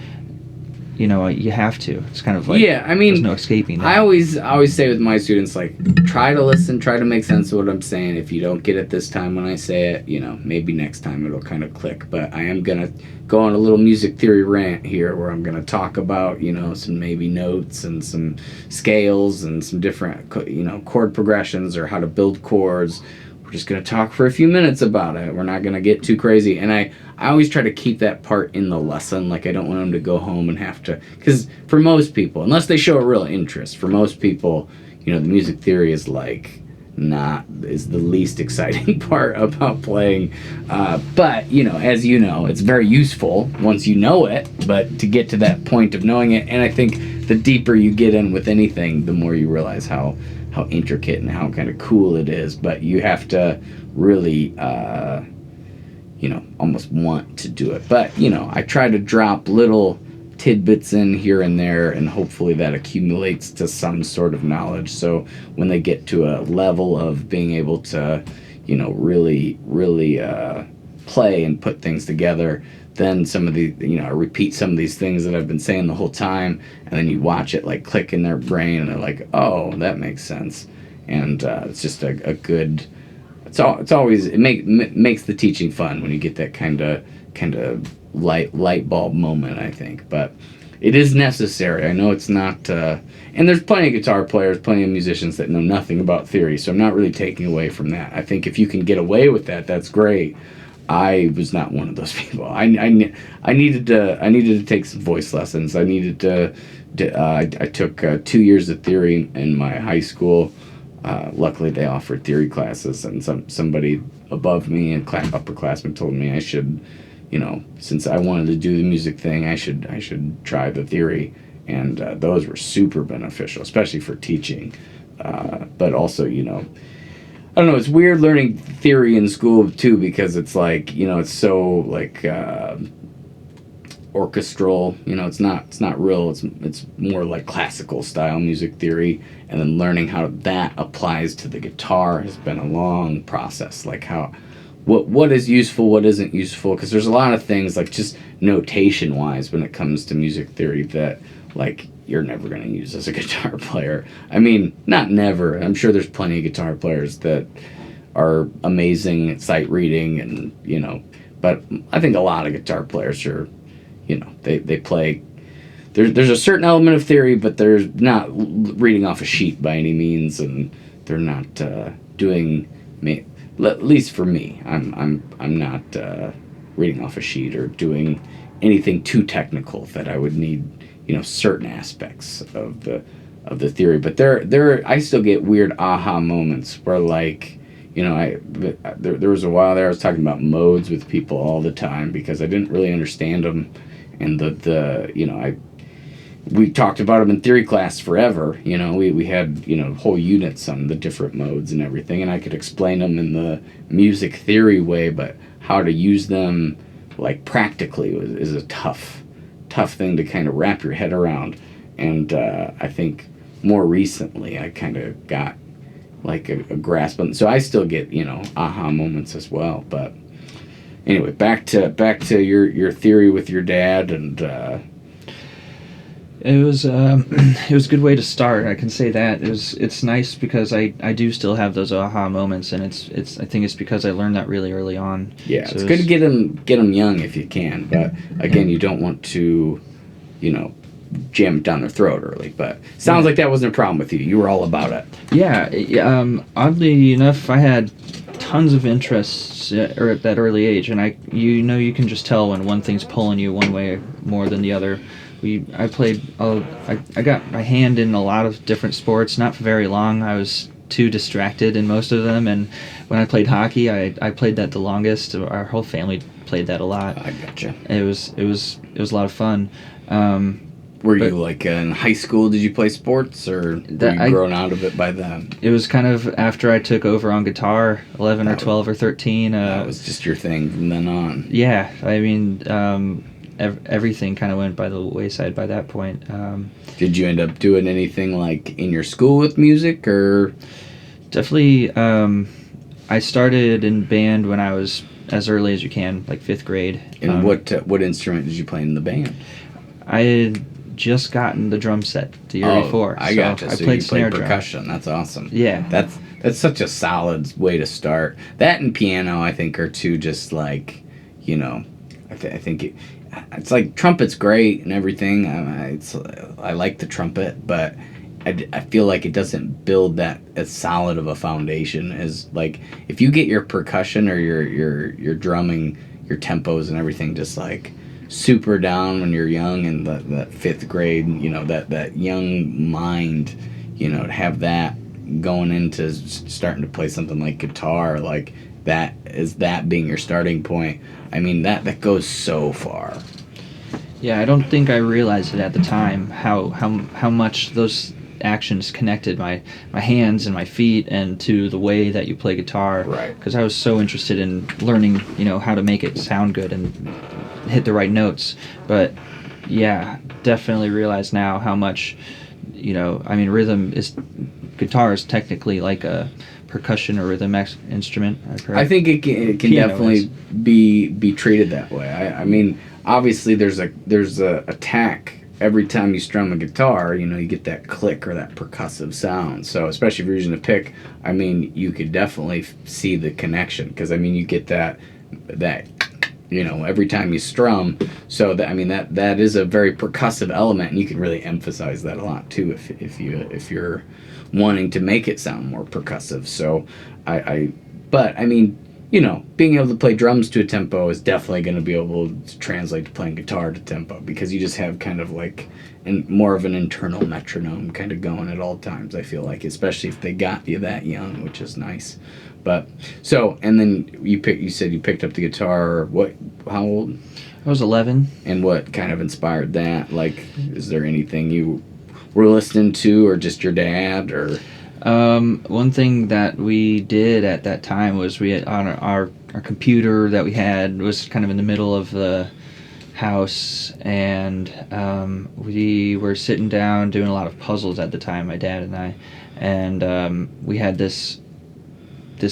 you have to. It's kind of like, yeah, I mean, there's no escaping that. I always say with my students, like, try to listen, try to make sense of what I'm saying. If you don't get it this time when I say it, maybe next time it'll kind of click. But I am gonna go on a little music theory rant here, where I'm gonna talk about some maybe notes and some scales and some different chord progressions, or how to build chords. We're just going to talk for a few minutes about it. We're not going to get too crazy. And I always try to keep that part in the lesson. Like, I don't want them to go home and have to... Because for most people, unless they show a real interest, for most people, the music theory is is the least exciting part about playing. But, as it's very useful once you know it. But to get to that point of knowing it, and I think the deeper you get in with anything, the more you realize how intricate and how kind of cool it is. But you have to really almost want to do it. But I try to drop little tidbits in here and there, and hopefully that accumulates to some sort of knowledge, so when they get to a level of being able to really play and put things together, then some of the I repeat some of these things that I've been saying the whole time, and then you watch it like click in their brain, and they're like, oh, that makes sense. And it's just a good, it's always, it makes the teaching fun when you get that kind of light bulb moment, I think. But it is necessary. I know it's not and there's plenty of guitar players, plenty of musicians that know nothing about theory, so I'm not really taking away from that. I think if you can get away with that, that's great. I was not one of those people. I needed to take some voice lessons. I needed to I took 2 years of theory in my high school. Luckily, they offered theory classes, and somebody above me, an upperclassman, told me I should, since I wanted to do the music thing, I should try the theory, and those were super beneficial, especially for teaching, but also, I don't know, it's weird learning theory in school too, because it's like, it's so like orchestral, it's not real, it's more like classical style music theory, and then learning how that applies to the guitar has been a long process, like what is useful, what isn't useful, because there's a lot of things, like just notation wise, when it comes to music theory, that like you're never going to use as a guitar player. I mean, not never. I'm sure there's plenty of guitar players that are amazing at sight reading, and but I think a lot of guitar players are, they play. There's a certain element of theory, but they're not reading off a sheet by any means, and they're not doing. At least for me, I'm not reading off a sheet or doing anything too technical that I would need, certain aspects of the theory. But I still get weird aha moments where, like, there was a while there I was talking about modes with people all the time because I didn't really understand them, and we talked about them in theory class forever. We had whole units on the different modes and everything, and I could explain them in the music theory way, but how to use them like practically is a tough thing to kind of wrap your head around. And I think more recently I kind of got like a grasp on. So I still get aha moments as well. But anyway, back to your theory with your dad, and it was a good way to start. I can say that it's nice because I do still have those aha moments, and I think it's because I learned that really early on. Yeah, so it's good to get them young if you can, but again, you don't want to jam it down their throat early. But sounds like that wasn't a problem with you. You were all about it. Yeah. Oddly enough, I had tons of interests at that early age, and you can just tell when one thing's pulling you one way more than the other. I got my hand in a lot of different sports, not for very long. I was too distracted in most of them, and when I played hockey, I played that the longest. Our whole family played that a lot. I gotcha. It was a lot of fun. Were But you like in high school? Did you play sports, or were you grown out of it by then? it was kind of after I took over on guitar, 11 or 12 or 13. That was just your thing from then on. Yeah, I mean, everything kind of went by the wayside by that point. Did you end up doing anything like in your school with music, or? Definitely, I started in band when I was as early as you can, like 5th grade. And what instrument did you play in the band? I had just gotten the drum set the year before. I gotcha. I So played you snare played drum. percussion. That's awesome. Yeah. That's such a solid way to start. That and piano, I think, are two just like, I think it's like trumpet's great and everything. I like the trumpet, but I feel like it doesn't build that as solid of a foundation as like if you get your percussion or your drumming, your tempos and everything just like super down when you're young and that 5th grade, that young mind, to have that going into starting to play something like guitar, like that being your starting point. I mean that goes so far. Yeah, I don't think I realized it at the time how much those actions connected my hands and my feet and to the way that you play guitar. Right. Because I was so interested in learning, how to make it sound good and hit the right notes. But yeah, definitely realize now how much, rhythm is, guitar is technically like a percussion or rhythm instrument. I think it can definitely be treated that way. I mean, obviously there's a attack every time you strum a guitar. You get that click or that percussive sound. So especially if you're using a pick, I mean, you could definitely see the connection because I mean you get that every time you strum. So that is a very percussive element, and you can really emphasize that a lot too if you're wanting to make it sound more percussive. So but I mean, being able to play drums to a tempo is definitely going to be able to translate to playing guitar to tempo because you just have kind of like more of an internal metronome kind of going at all times. I feel like, especially if they got you that young, which is nice. But so, and then you said you picked up the guitar. How old? I was 11. And what kind of inspired that? Like, is there anything you were listening to, or just your dad, or? One thing that we did at that time was we had on our computer that we had was kind of in the middle of the house, and we were sitting down doing a lot of puzzles at the time, my dad and I, and we had this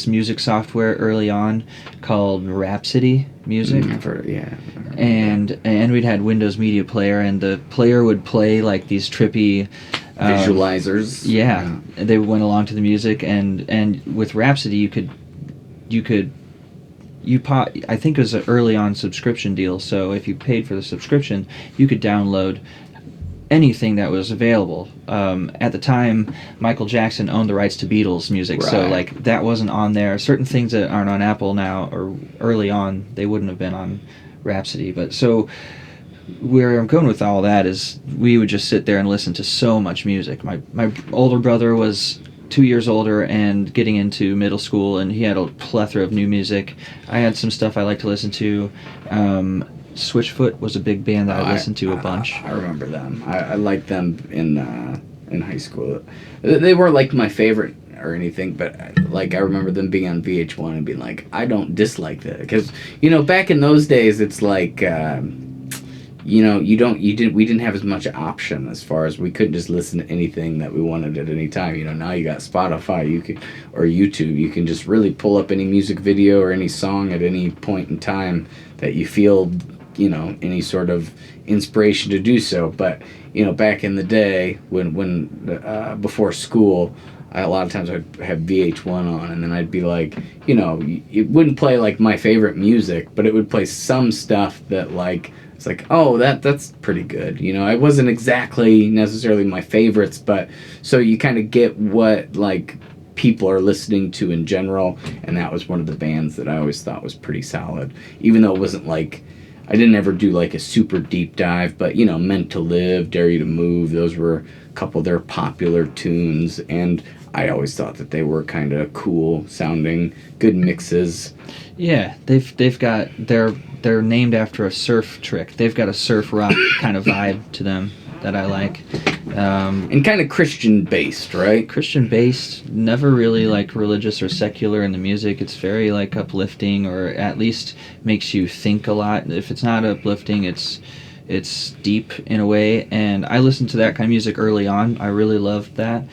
music software early on called Rhapsody Music. Yeah. And we'd had Windows Media Player, and the player would play like these trippy visualizers. Yeah, they went along to the music, and with Rhapsody I think it was an early on subscription deal. So if you paid for the subscription, you could download anything that was available. At the time, Michael Jackson owned the rights to Beatles music, right. So like that wasn't on there. Certain things that aren't on Apple now, or early on, they wouldn't have been on Rhapsody. But so where I'm going with all that is we would just sit there and listen to so much music. My older brother was 2 years older and getting into middle school, and he had a plethora of new music. I had some stuff I like to listen to. Switchfoot was a big band that I listened to a bunch. I remember them. I liked them in high school. They weren't like my favorite or anything, but like I remember them being on VH1 and being like, I don't dislike that, because back in those days it's like we didn't have as much option as far as we couldn't just listen to anything that we wanted at any time. Now you got Spotify, or YouTube, you can just really pull up any music video or any song at any point in time that you feel any sort of inspiration to do so. But back in the day when before school, a lot of times I'd have VH1 on, and then I'd be like, it wouldn't play like my favorite music, but it would play some stuff that like it's like, oh, that's pretty good. It wasn't exactly necessarily my favorites, but so you kind of get what like people are listening to in general, and that was one of the bands that I always thought was pretty solid, even though it wasn't like I didn't ever do like a super deep dive, but Meant to Live, Dare You to Move, those were a couple of their popular tunes, and I always thought that they were kind of cool sounding, good mixes. Yeah, they've got they're named after a surf trick. They've got a surf rock kind of vibe to them. that I like. And kind of Christian based, right? Christian based, never really like religious or secular in the music. It's very like uplifting, or at least makes you think a lot. If it's not uplifting, it's deep in a way, and I listened to that kind of music early on. I really loved that.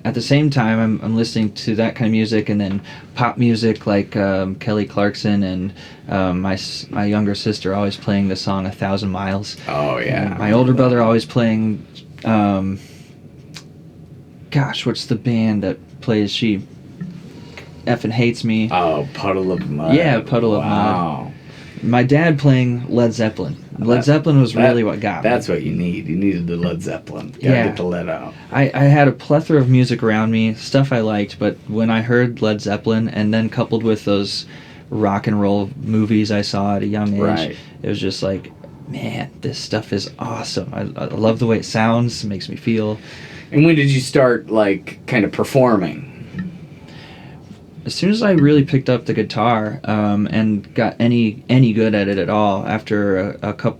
At the same time, I'm listening to that kind of music, and then pop music like Kelly Clarkson, and my younger sister always playing the song "1,000 Miles." Oh yeah. And my older brother always playing. Gosh, what's the band that plays "She Effing Hates Me"? Oh, Puddle of Mud. Yeah, Puddle of Mud. Wow. My dad playing Led Zeppelin. Led Zeppelin was really what got me. That's what you need. You needed the Led Zeppelin. Gotta get the lead out. I had a plethora of music around me, stuff I liked, but when I heard Led Zeppelin, and then coupled with those rock and roll movies I saw at a young age, Right. It was just like, man, this stuff is awesome. I love the way it sounds, it makes me feel. And when did you start, like, kind of performing? As soon as I really picked up the guitar and got any good at it at all, after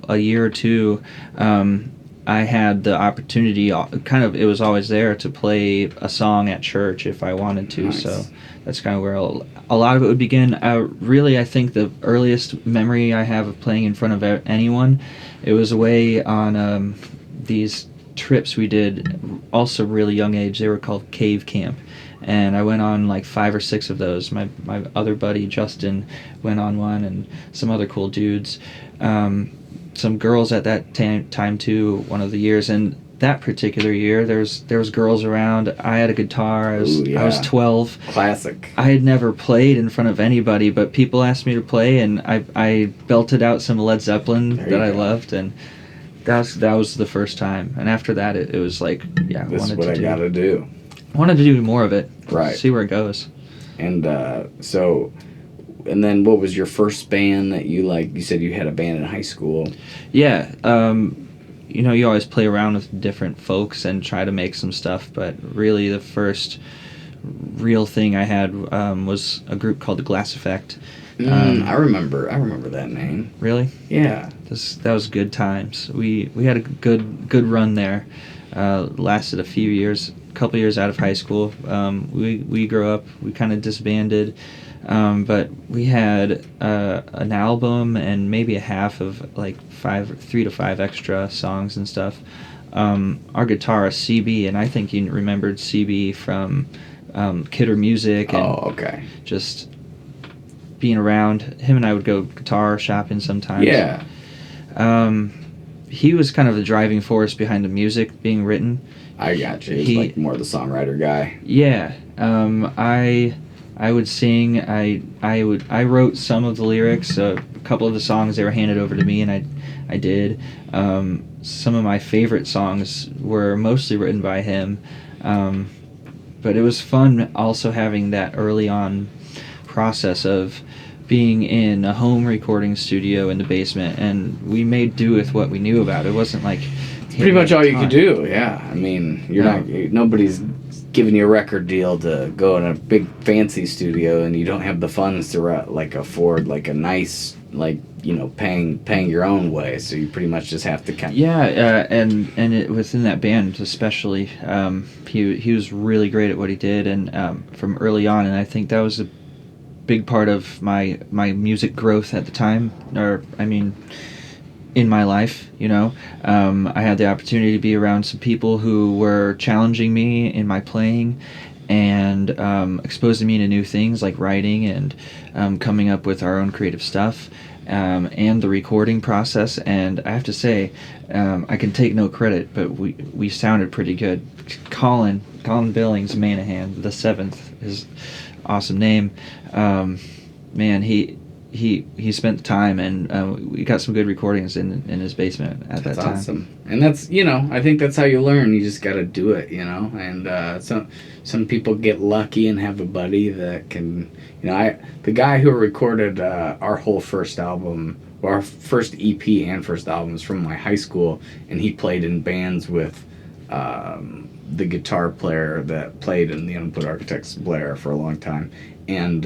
a year or two, I had the opportunity. It was always there to play a song at church if I wanted to. Nice. So that's kind of where a lot of it would begin. Really, I think the earliest memory I have of playing in front of anyone, it was away on these trips we did. Also, really young age. They were called Cave Camp. And I went on like 5 or 6 of those. My other buddy Justin went on one, and some other cool dudes. Some girls at that time too. One of the years, and that particular year, there was girls around. I had a guitar. I was 12. Classic. I had never played in front of anybody, but people asked me to play, and I belted out some Led Zeppelin that I loved, and that was the first time. And after that, it was like, yeah, This is what I gotta do. Wanted to do more of it. Right. See where it goes. And and then what was your first band that you like? You said you had a band in high school. Yeah. You always play around with different folks and try to make some stuff, but really the first real thing I had was a group called the Glass Effect. I remember that name. Really? Yeah. That was good times. We had a good run there. Lasted a few years. Couple years out of high school. We grew up, we kind of disbanded, but we had an album and maybe a half of like 3 to 5 extra songs and stuff. Our guitarist CB, and I think you remembered CB from Kidder Music, and okay. Just being around him, and I would go guitar shopping sometimes. Yeah. He was kind of the driving force behind the music being written. I got you. He's like more the songwriter guy. Yeah. I would sing. I wrote some of the lyrics. A couple of the songs, they were handed over to me, and I did. Some of my favorite songs were mostly written by him. But it was fun also having that early on process of being in a home recording studio in the basement, and we made do with what we knew about it. It wasn't like pretty much all you could do. Yeah, I mean, nobody's giving you a record deal to go in a big fancy studio, and you don't have the funds to afford like a nice paying your own way. So you pretty much just have to within that band especially, he was really great at what he did, and from early on, and I think that was a big part of my music growth at the time, in my life. I had the opportunity to be around some people who were challenging me in my playing and exposing me to new things like writing and coming up with our own creative stuff, and the recording process. And I have to say, I can take no credit, but we sounded pretty good. Colin Billings Manahan, the 7th, his awesome name. Man, he spent the time, and we got some good recordings in his basement at that time. That's awesome. And that's, I think that's how you learn. You just got to do it, and some people get lucky and have a buddy that can, the guy who recorded our whole first album, or our first EP and first album, is from my high school, and he played in bands with the guitar player that played in the Unput Architects Blair for a long time, and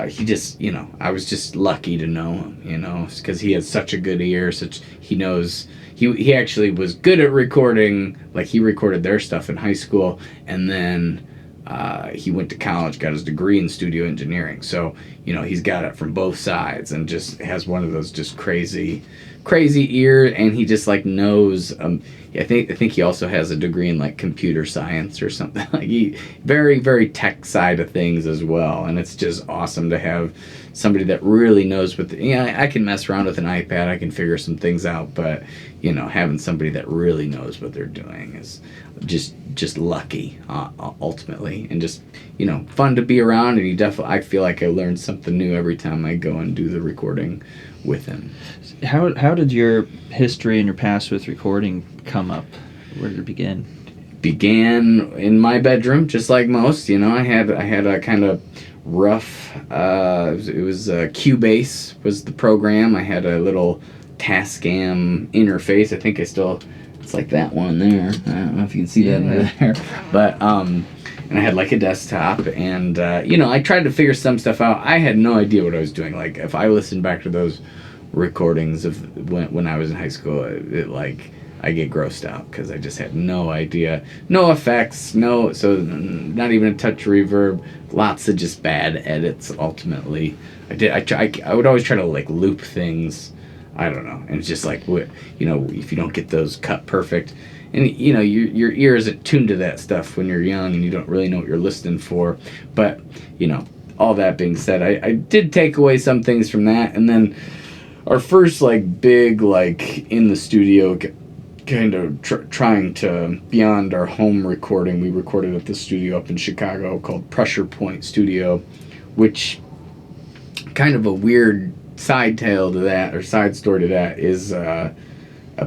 he just, I was just lucky to know him, because he has such a good ear. He knows. He actually was good at recording. Like, he recorded their stuff in high school, and then he went to college, got his degree in studio engineering. So, he's got it from both sides, and just has one of those just crazy ear, and he just like knows. I think he also has a degree in like computer science or something. Like, he very, very tech side of things as well, and it's just awesome to have somebody that really knows what. I can mess around with an iPad, I can figure some things out, but having somebody that really knows what they're doing is just lucky, ultimately, and just fun to be around. And I feel like I learned something new every time I go and do the recording with him. How did your history and your past with recording come up? Where did it begin? Began in my bedroom, just like most. I had a kind of rough. It was Cubase was the program. I had a little Tascam interface. I think it's like that one there. I don't know if you can see that over there, but and I had like a desktop, and I tried to figure some stuff out. I had no idea what I was doing. Like, if I listened back to those recordings of when I was in high school, I get grossed out because I just had no idea, no effects, so not even a touch reverb, lots of just bad edits. Ultimately, I would always try to like loop things. I don't know, and it's just like, if you don't get those cut perfect, and your ear isn't tuned to that stuff when you're young, and you don't really know what you're listening for. But all that being said, I did take away some things from that, and then our first like big like in the studio kind of trying to beyond our home recording. We recorded at the studio up in Chicago called Pressure Point Studio, which kind of a weird side tale to that, or side story to that, is a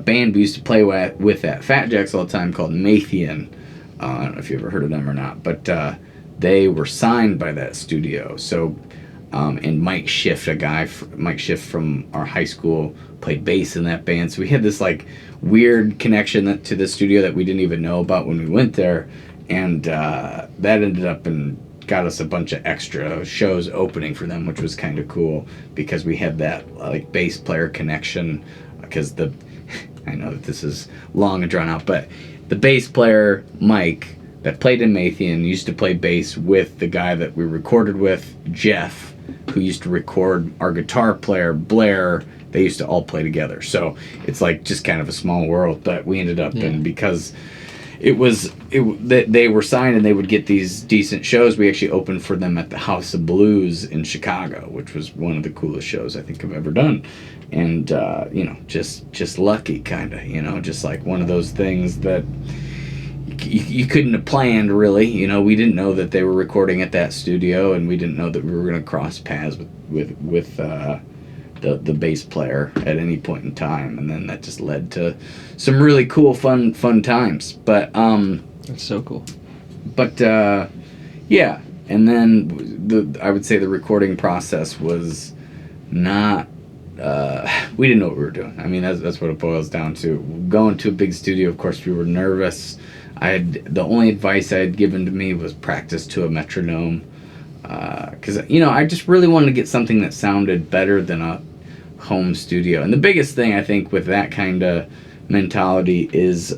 band we used to play with at Fat Jack's all the time called Martian. I don't know if you ever heard of them or not, but they were signed by that studio. So and Mike Schiff from our high school played bass in that band. So we had this like weird connection to the studio that we didn't even know about when we went there, and that ended up and got us a bunch of extra shows opening for them, which was kind of cool because we had that like bass player connection. Because I know that this is long and drawn out, but the bass player Mike that played in Mathian used to play bass with the guy that we recorded with, Jeff, who used to record our guitar player Blair. They used to all play together, so it's like just kind of a small world. But we ended up in, because they were signed and they would get these decent shows. We actually opened for them at the House of Blues in Chicago, which was one of the coolest shows I think I've ever done. And just lucky, kind of, just like one of those things that you couldn't have planned, really. We didn't know that they were recording at that studio, and we didn't know that we were going to cross paths with the bass player at any point in time, and then that just led to some really cool fun times. But that's so cool. But yeah, and then I would say the recording process was not. We didn't know what we were doing. I mean, that's what it boils down to. Going to a big studio, of course, we were nervous. The only advice I had given to me was practice to a metronome, because I just really wanted to get something that sounded better than a home studio. And the biggest thing I think with that kind of mentality is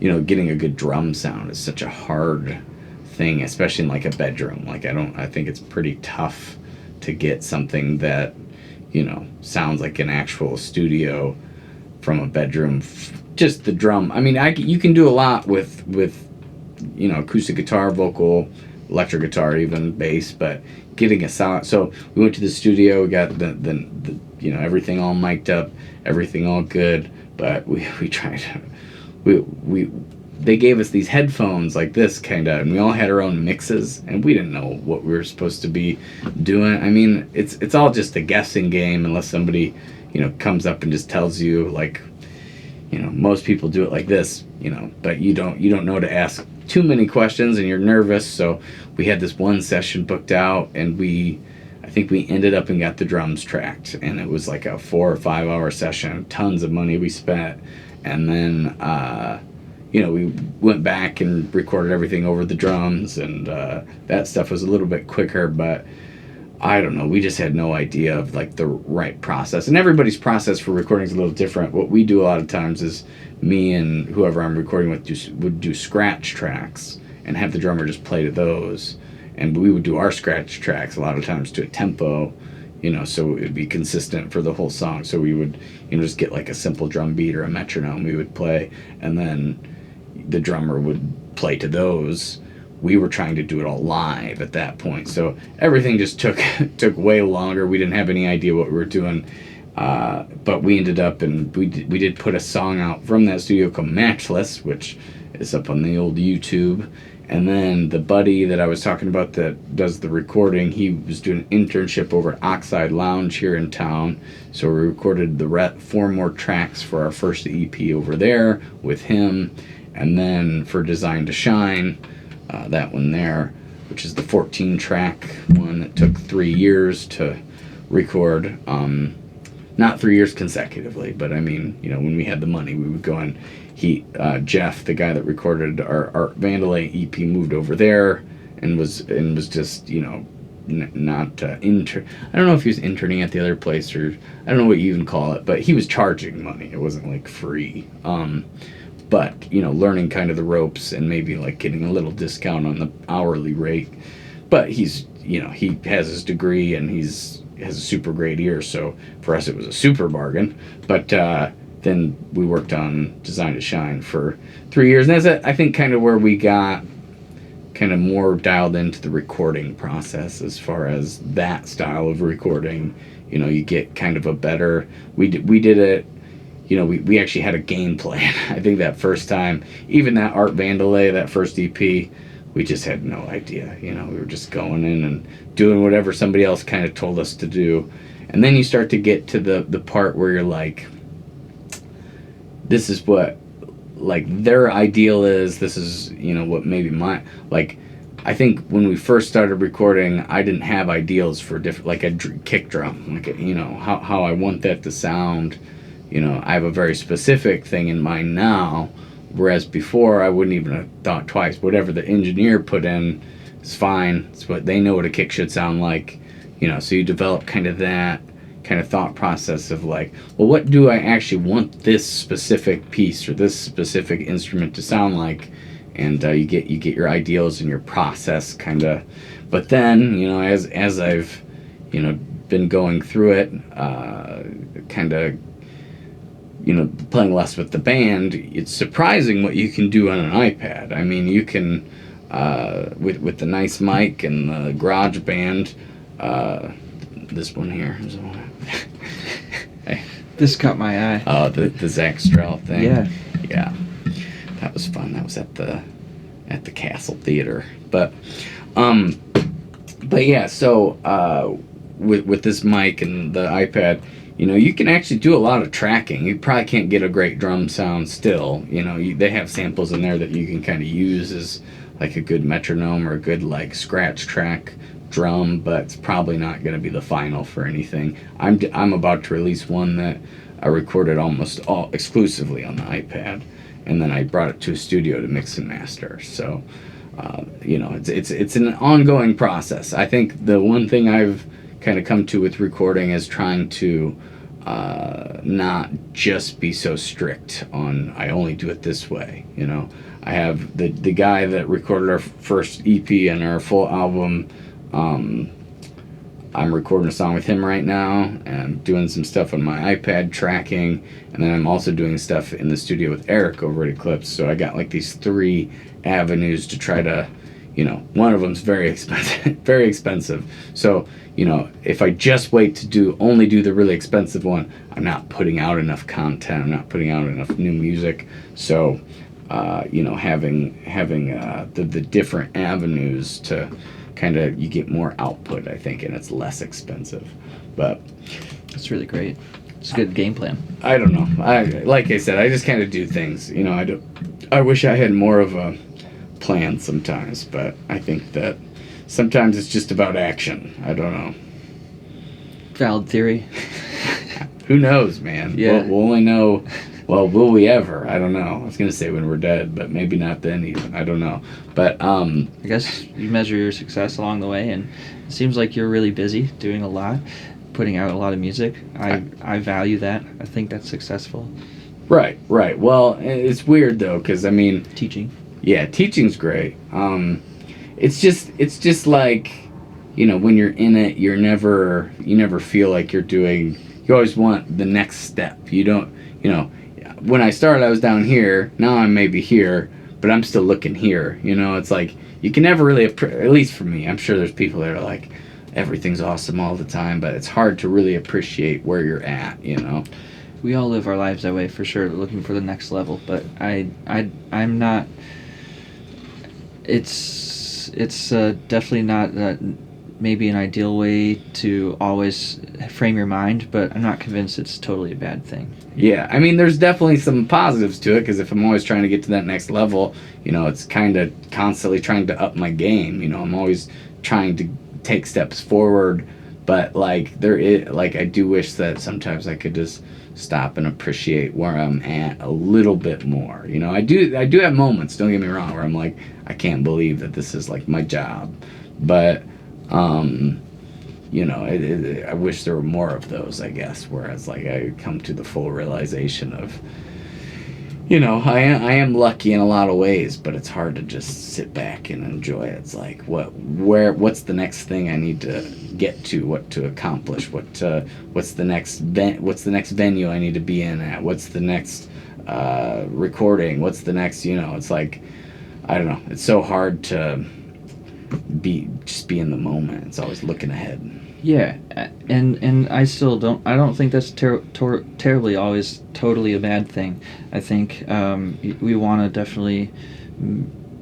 getting a good drum sound is such a hard thing, especially in like a bedroom. Like, I think it's pretty tough to get something that sounds like an actual studio from a bedroom. Just the drum. I mean, you can do a lot with acoustic guitar, vocal, electric guitar, even bass, but getting a solid. So we went to the studio, we got the everything all mic'd up, everything all good, but we tried. They gave us these headphones like this kind of, and we all had our own mixes, and we didn't know what we were supposed to be doing. I mean, it's all just a guessing game unless somebody comes up and just tells you, like, most people do it like this, but you don't know to ask too many questions, and you're nervous. So we had this one session booked out, and I think we ended up and got the drums tracked, and it was like a 4 or 5 hour session, tons of money we spent. And then we went back and recorded everything over the drums, and that stuff was a little bit quicker, but I don't know, we just had no idea of like the right process. And everybody's process for recording is a little different. What we do a lot of times is me and whoever I'm recording with would do scratch tracks and have the drummer just play to those. And we would do our scratch tracks a lot of times to a tempo, so it would be consistent for the whole song. So we would, just get like a simple drum beat or a metronome we would play, and then the drummer would play to those. We were trying to do it all live at that point, so everything just took way longer. We didn't have any idea what we were doing, but we ended up, and we did put a song out from that studio called Matchless, which is up on the old YouTube. And then the buddy that I was talking about that does the recording, he was doing an internship over at Oxide Lounge here in town. So we recorded the 4 more tracks for our first EP over there with him. And then for Design to Shine, that one there, which is the 14-track one that took 3 years to record. Not 3 years consecutively, but I mean, when we had the money, we would go and Jeff, the guy that recorded our Art Vandalay EP, moved over there and was just, not I don't know if he was interning at the other place, or I don't know what you even call it, but he was charging money. It wasn't like free. But, learning kind of the ropes and maybe like getting a little discount on the hourly rate. But he's, he has his degree and has a super great ear, so for us it was a super bargain. But then we worked on Design to Shine for 3 years, and that's I think kind of where we got kind of more dialed into the recording process as far as that style of recording. You get kind of a better, we did it, we actually had a game plan. I think that first time, even that Art Vandalay, that first EP, we just had no idea. We were just going in and doing whatever somebody else kind of told us to do. And then you start to get to the part where you're like, this is what like their ideal is. This is, what maybe I think when we first started recording, I didn't have ideals for different, like a kick drum, like how I want that to sound. I have a very specific thing in mind now, whereas before I wouldn't even have thought twice. Whatever the engineer put in is fine. It's what they know what a kick should sound like. So you develop kind of that kind of thought process of like, well, what do I actually want this specific piece or this specific instrument to sound like? And you get your ideals and your process kind of. But then, as I've, been going through it, kind of, playing less with the band, it's surprising what you can do on an iPad. I mean, you can, with the nice mic and the GarageBand, this one here is the one. This caught my eye. Oh, the Zach Strell thing. Yeah. That was fun. That was at the Castle Theater. But yeah. So with this mic and the iPad, you can actually do a lot of tracking. You probably can't get a great drum sound still. They have samples in there that you can kind of use as like a good metronome or a good like scratch track drum, but it's probably not going to be the final for anything. I'm about to release one that I recorded almost all exclusively on the iPad, and then I brought it to a studio to mix and master. So it's an ongoing process. I think the one thing I've kind of come to with recording is trying to not just be so strict on I only do it this way. I have the guy that recorded our first EP and our full album. I'm recording a song with him right now, and doing some stuff on my iPad tracking, and then I'm also doing stuff in the studio with Eric over at Eclipse. So I got like these 3 avenues to try to, one of them's very expensive. So, if I just wait to only do the really expensive one, I'm not putting out enough content. I'm not putting out enough new music. So, having the different avenues to kind of, you get more output, I think, and it's less expensive. But that's really great. It's a good game plan. I don't know. Like I said, I just kind of do things. I wish I had more of a plan sometimes, but I think that sometimes it's just about action. I don't know. Valid theory. Who knows, man? Yeah. We'll only know Well, will we ever? I don't know. I was gonna say when we're dead, but maybe not then even. I don't know. But I guess you measure your success along the way, and it seems like you're really busy doing a lot, putting out a lot of music. I value that. I think that's successful. right, right. Well, it's weird though, because I mean, Teaching. yeah, teaching's great. It's just like, when you're in it, you never feel like you're doing. You always want the next step. You don't, when I started, I was down here. Now I'm maybe here, but I'm still looking here. It's like you can never really, at least for me. I'm sure there's people that are like, everything's awesome all the time, but it's hard to really appreciate where you're at. We all live our lives that way for sure, looking for the next level. But I'm not. It's definitely not maybe an ideal way to always frame your mind, but I'm not convinced it's totally a bad thing. Yeah, I mean, there's definitely some positives to it, because if I'm always trying to get to that next level, it's kind of constantly trying to up my game. I'm always trying to take steps forward, but like I do wish that sometimes I could just stop and appreciate where I'm at a little bit more. I do have moments, don't get me wrong, where I'm like, I can't believe that this is like my job, but I wish there were more of those, I guess, whereas like I come to the full realization of, I am lucky in a lot of ways, but it's hard to just sit back and enjoy it. It's like, what's the next thing I need to get to, what to accomplish, what's the next venue I need to be in at, what's the next recording, what's the next, it's like, I don't know, it's so hard to be in the moment. It's always looking ahead. Yeah, and I still don't think that's terribly always totally a bad thing. I think we want to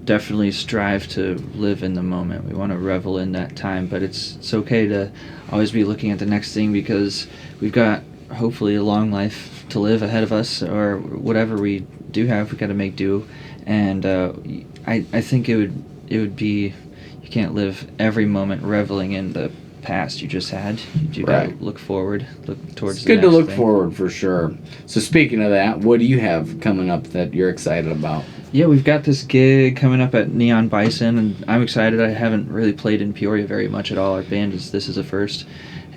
definitely strive to live in the moment. We want to revel in that time, but it's okay to always be looking at the next thing, because we've got hopefully a long life to live ahead of us, or whatever we do have, we got to make do. And I think it would be, you can't live every moment reveling in the past you just had. You Right. gotta look forward, look towards It's the good to next look thing. forward for sure. So speaking of that, what do you have coming up that you're excited about? Yeah, we've got this gig coming up at Neon Bison, and I'm excited. I haven't really played in Peoria very much at all. Our band this is a first,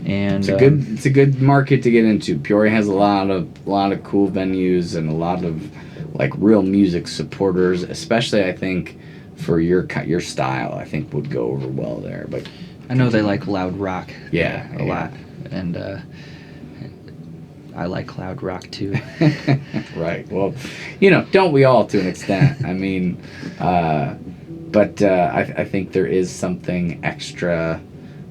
and It's a good market to get into. Peoria has a lot of cool venues and a lot of like real music supporters, especially I think for your style. I think would go over well there. But I know they like loud rock. Yeah, a lot, and I like loud rock too. Right. Well, don't we all to an extent? I mean, but I think there is something extra.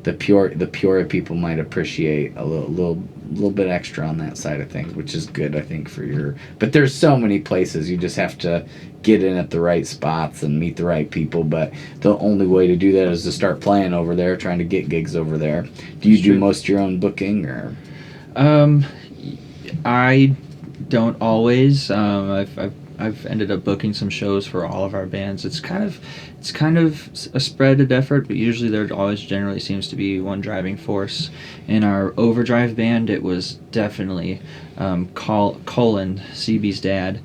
The Peoria people might appreciate a little bit extra on that side of things, which is good, I think, for your. But there's so many places, you just have to get in at the right spots and meet the right people. But the only way to do that is to start playing over there, trying to get gigs over there. Do you do most of your own booking, or? I don't always. I've ended up booking some shows for all of our bands. It's kind of a spread effort, but usually there always generally seems to be one driving force. In our Overdrive band, it was definitely Colin, CB's dad,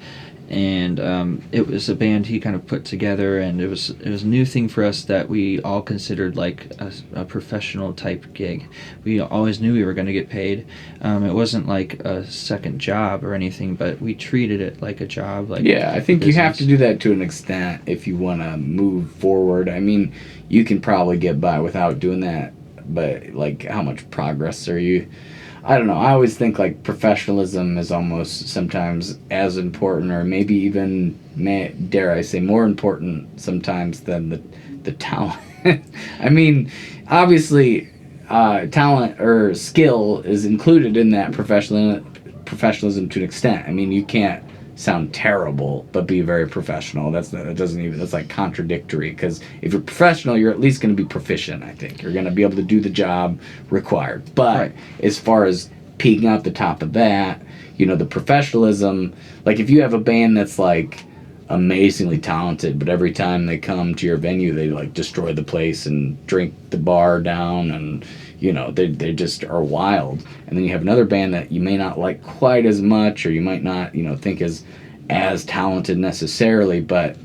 and it was a band he kind of put together, and it was a new thing for us that we all considered like a professional type gig. We always knew we were going to get paid. It wasn't like a second job or anything, but we treated it like a job. Like Yeah, I think you have to do that to an extent if you want to move forward. I mean, you can probably get by without doing that, but like, how much progress are you? I don't know. I always think like professionalism is almost sometimes as important, or maybe even, dare I say, more important sometimes than the talent. I mean, obviously, talent or skill is included in that professionalism to an extent. I mean, you can't sound terrible but be very professional. That's like contradictory, because if you're professional, you're at least going to be proficient. I think you're going to be able to do the job required. But Right. as far as peeking out the top of that, the professionalism, like if you have a band that's like amazingly talented, but every time they come to your venue, they like destroy the place and drink the bar down, and they just are wild. And then you have another band that you may not like quite as much, or you might not think is as talented necessarily, but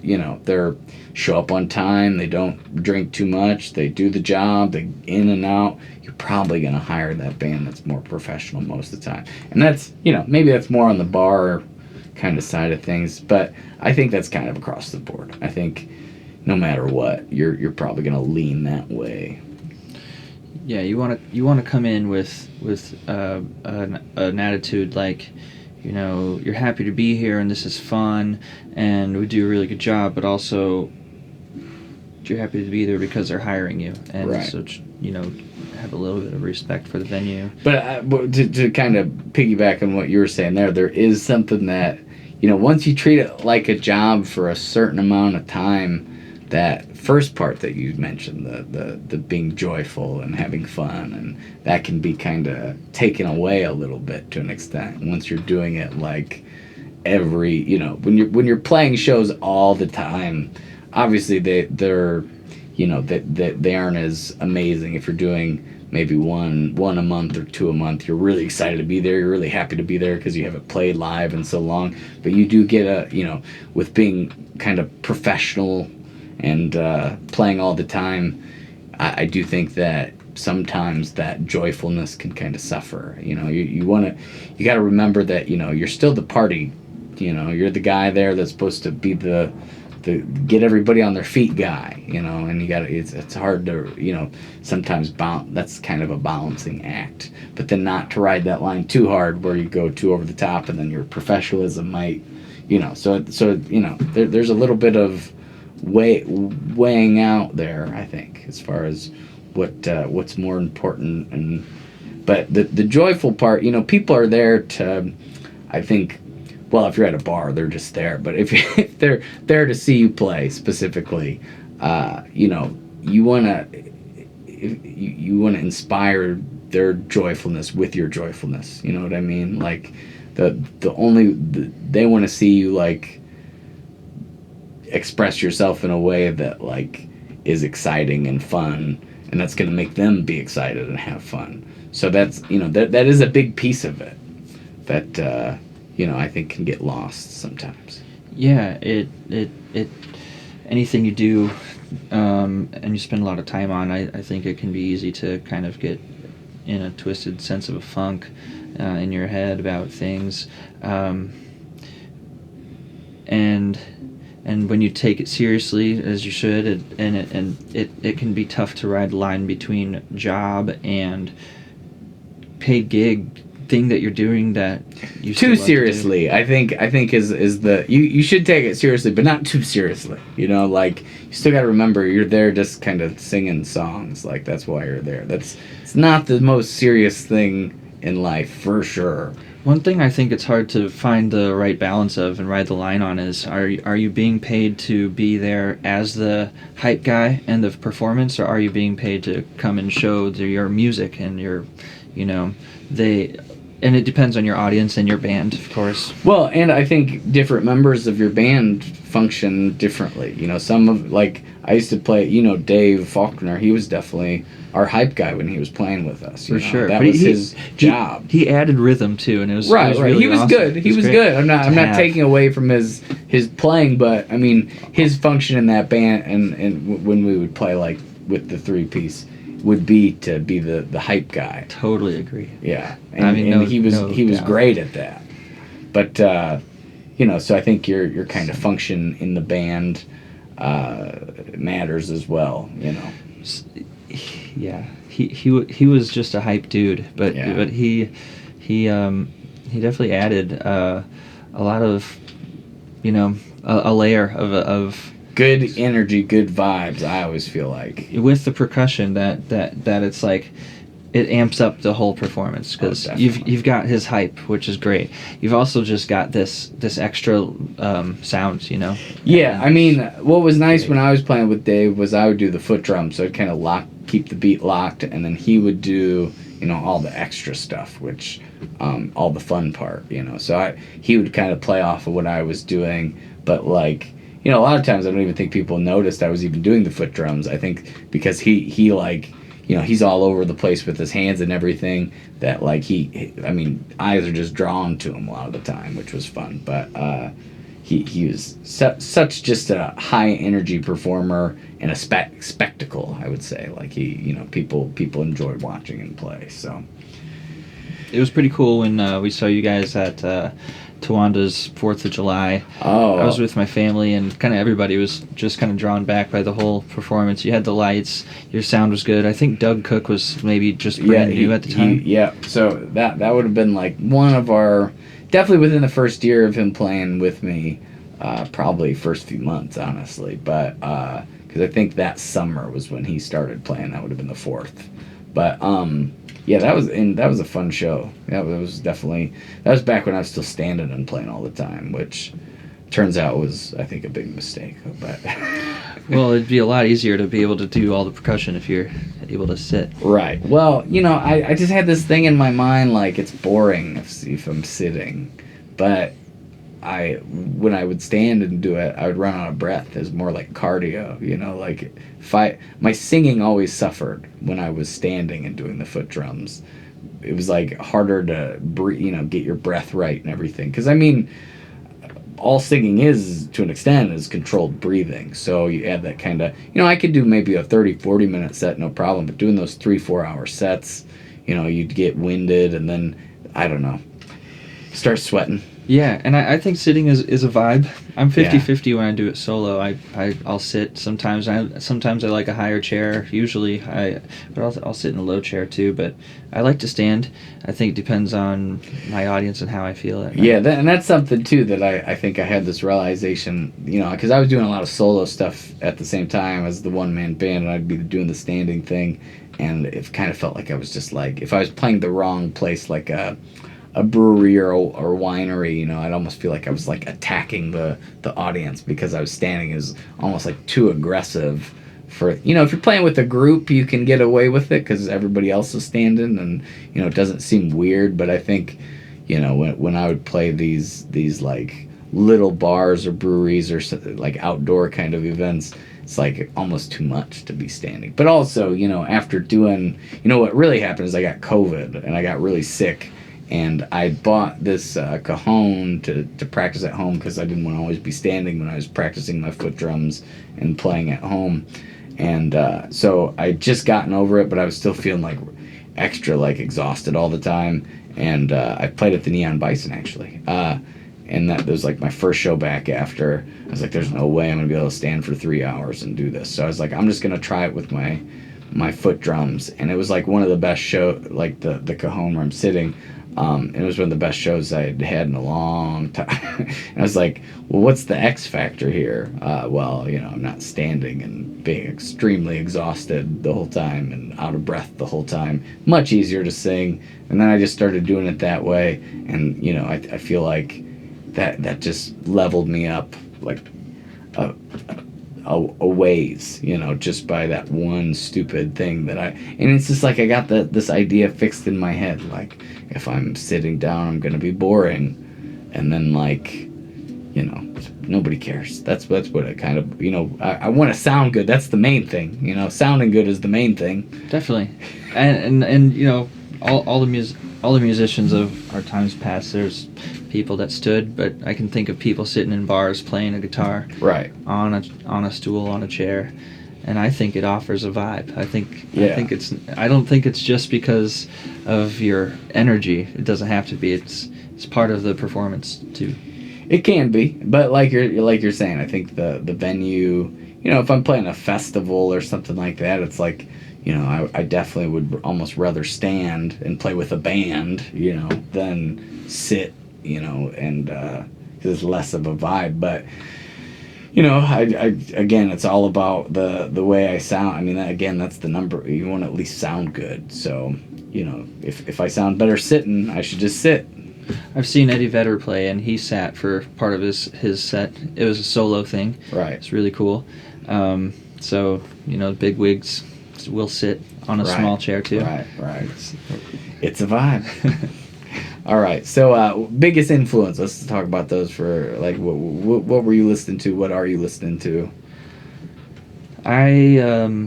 they're show up on time, they don't drink too much, they do the job, they in and out. You're probably going to hire that band that's more professional most of the time. And that's maybe that's more on the bar kind of side of things, but I think that's kind of across the board. I think no matter what, you're probably going to lean that way. Yeah, you want to come in with an attitude like, you're happy to be here and this is fun and we do a really good job, but also you're happy to be there because they're hiring you, and right. So have a little bit of respect for the venue. But to kind of piggyback on what you were saying there is something that once you treat it like a job for a certain amount of time, that first part that you mentioned, the being joyful and having fun, and that can be kind of taken away a little bit to an extent once you're doing it like every when you're playing shows all the time. Obviously they're that they aren't as amazing. If you're doing maybe one a month or two a month, you're really excited to be there, you're really happy to be there because you haven't played live in so long. But you do get with being kind of professional and playing all the time, I do think that sometimes that joyfulness can kind of suffer. You got to remember that you're still the party. You're the guy there that's supposed to be the get everybody on their feet guy, and you gotta, it's hard to, sometimes that's kind of a balancing act, but then not to ride that line too hard where you go too over the top and then your professionalism might, so there's a little bit of weighing out there, I think, as far as what's more important. But the joyful part, people are there to, I think, well, if you're at a bar, they're just there. But if they're there to see you play specifically, you wanna inspire their joyfulness with your joyfulness. You know what I mean? Like they want to see you like express yourself in a way that like is exciting and fun, and that's gonna make them be excited and have fun. So that's that is a big piece of it that. I think can get lost sometimes. Yeah, it anything you do and you spend a lot of time on, I think it can be easy to kind of get in a twisted sense of a funk in your head about things, and when you take it seriously, as you should, it can be tough to ride the line between job and paid gig thing that you're doing that you too seriously. I think is the you should take it seriously, but not too seriously. Like you still got to remember you're there just kind of singing songs. Like that's why you're there. It's not the most serious thing in life for sure. One thing I think it's hard to find the right balance of and ride the line on is are you being paid to be there as the hype guy and the performance, or are you being paid to come and show your music and your and it depends on your audience and your band, of course. Well, and I think different members of your band function differently. Some of, like, I used to play, Dave Faulkner, he was definitely our hype guy when he was playing with us. For sure. That was his job. He added rhythm, too, and it was right. Really he was awesome. Good. He was good. I'm not taking away from his playing, but, I mean, his function in that band and when we would play, like, with the three-piece, would be to be the hype guy. Totally agree. Yeah, and he was great at that. But so I think your kind of function in the band matters as well. Yeah, he was just a hype dude, but he definitely added a lot of a layer of good energy, good vibes. I always feel like with the percussion that it's like it amps up the whole performance because you've got his hype, which is great. You've also just got this extra sounds, Yeah, I mean, what was nice when I was playing with Dave was I would do the foot drum, so I'd kind of keep the beat locked, and then he would do all the extra stuff, which all the fun part, So he would kind of play off of what I was doing, but like. a lot of times I don't even think people noticed I was even doing the foot drums. I think because he like, he's all over the place with his hands and everything, that like eyes are just drawn to him a lot of the time, which was fun. But he was such just a high energy performer and a spectacle, I would say. Like people enjoyed watching him play. So it was pretty cool when we saw you guys at Tawanda's 4th of July. Oh. I was with my family, and kind of everybody was just kind of drawn back by the whole performance. You had the lights, your sound was good. I think Doug Cook was maybe just brand new at the time. So that would have been like one of our, definitely within the first year of him playing with me, probably first few months, honestly. But because I think that summer was when he started playing. That would have been the 4th. But yeah, that was a fun show. Yeah, that was back when I was still standing and playing all the time, which turns out was, I think, a big mistake. But well, it'd be a lot easier to be able to do all the percussion if you're able to sit. Right. Well, I just had this thing in my mind, like, it's boring if I'm sitting, but when I would stand and do it, I would run out of breath. It was more like cardio, like my singing always suffered when I was standing and doing the foot drums. It was like harder to breathe, get your breath right and everything. Because all singing is, to an extent, is controlled breathing. So you add that kind of, I could do maybe a 30-40 minute set, no problem. But doing those 3-4 hour sets, you'd get winded, and then, I don't know, start sweating. Yeah, and I think sitting is a vibe. I'm 50-50 when I do it solo. I'll sit sometimes. Sometimes I like a higher chair. Usually but I'll sit in a low chair too. But I like to stand. I think it depends on my audience and how I feel it. Yeah, and that's something too that I think I had this realization. Because I was doing a lot of solo stuff at the same time as the one man band, and I'd be doing the standing thing, and it kind of felt like I was just like, if I was playing the wrong place, like a brewery or winery, I'd almost feel like I was like attacking the audience because I was standing. Is almost like too aggressive for, if you're playing with a group, you can get away with it because everybody else is standing, and it doesn't seem weird. But I think when I would play these like little bars or breweries or like outdoor kind of events, it's like almost too much to be standing. But also, after doing, what really happened is I got COVID and I got really sick. And I bought this cajon to practice at home because I didn't want to always be standing when I was practicing my foot drums and playing at home. And so I just gotten over it, but I was still feeling like extra like exhausted all the time. And I played at the Neon Bison, actually. And that was like my first show back after. I was like, there's no way I'm going to be able to stand for 3 hours and do this. So I was like, I'm just going to try it with my foot drums. And it was like one of the best like the cajon where I'm sitting. And it was one of the best shows I'd had in a long time. And I was like, well, what's the X factor here? Well, I'm not standing and being extremely exhausted the whole time and out of breath the whole time. Much easier to sing. And then I just started doing it that way. And, I feel like that just leveled me up like a ways, just by that one stupid thing and it's just like I got this idea fixed in my head, like if I'm sitting down I'm gonna be boring, and then like nobody cares. That's what it kind of, I want to sound good. That's the main thing, sounding good is the main thing. Definitely. And all the musicians of our times past, there's people that stood, but I can think of people sitting in bars playing a guitar, right, on a stool, on a chair, and I think it offers a vibe. I don't think it's just because of your energy. It doesn't have to be. It's part of the performance too. It can be, but like you're saying, I think the venue, if I'm playing a festival or something like that, it's like, I definitely would almost rather stand and play with a band, than sit, and because it's less of a vibe. But I again, it's all about the way I sound. I mean, again, that's the number. You want to at least sound good. So if I sound better sitting, I should just sit. I've seen Eddie Vedder play, and he sat for part of his set. It was a solo thing. Right. It's really cool. So big wigs will sit on a small chair too. Right. It's a vibe. All right. So, biggest influence. Let's talk about those for like what were you listening to? What are you listening to? I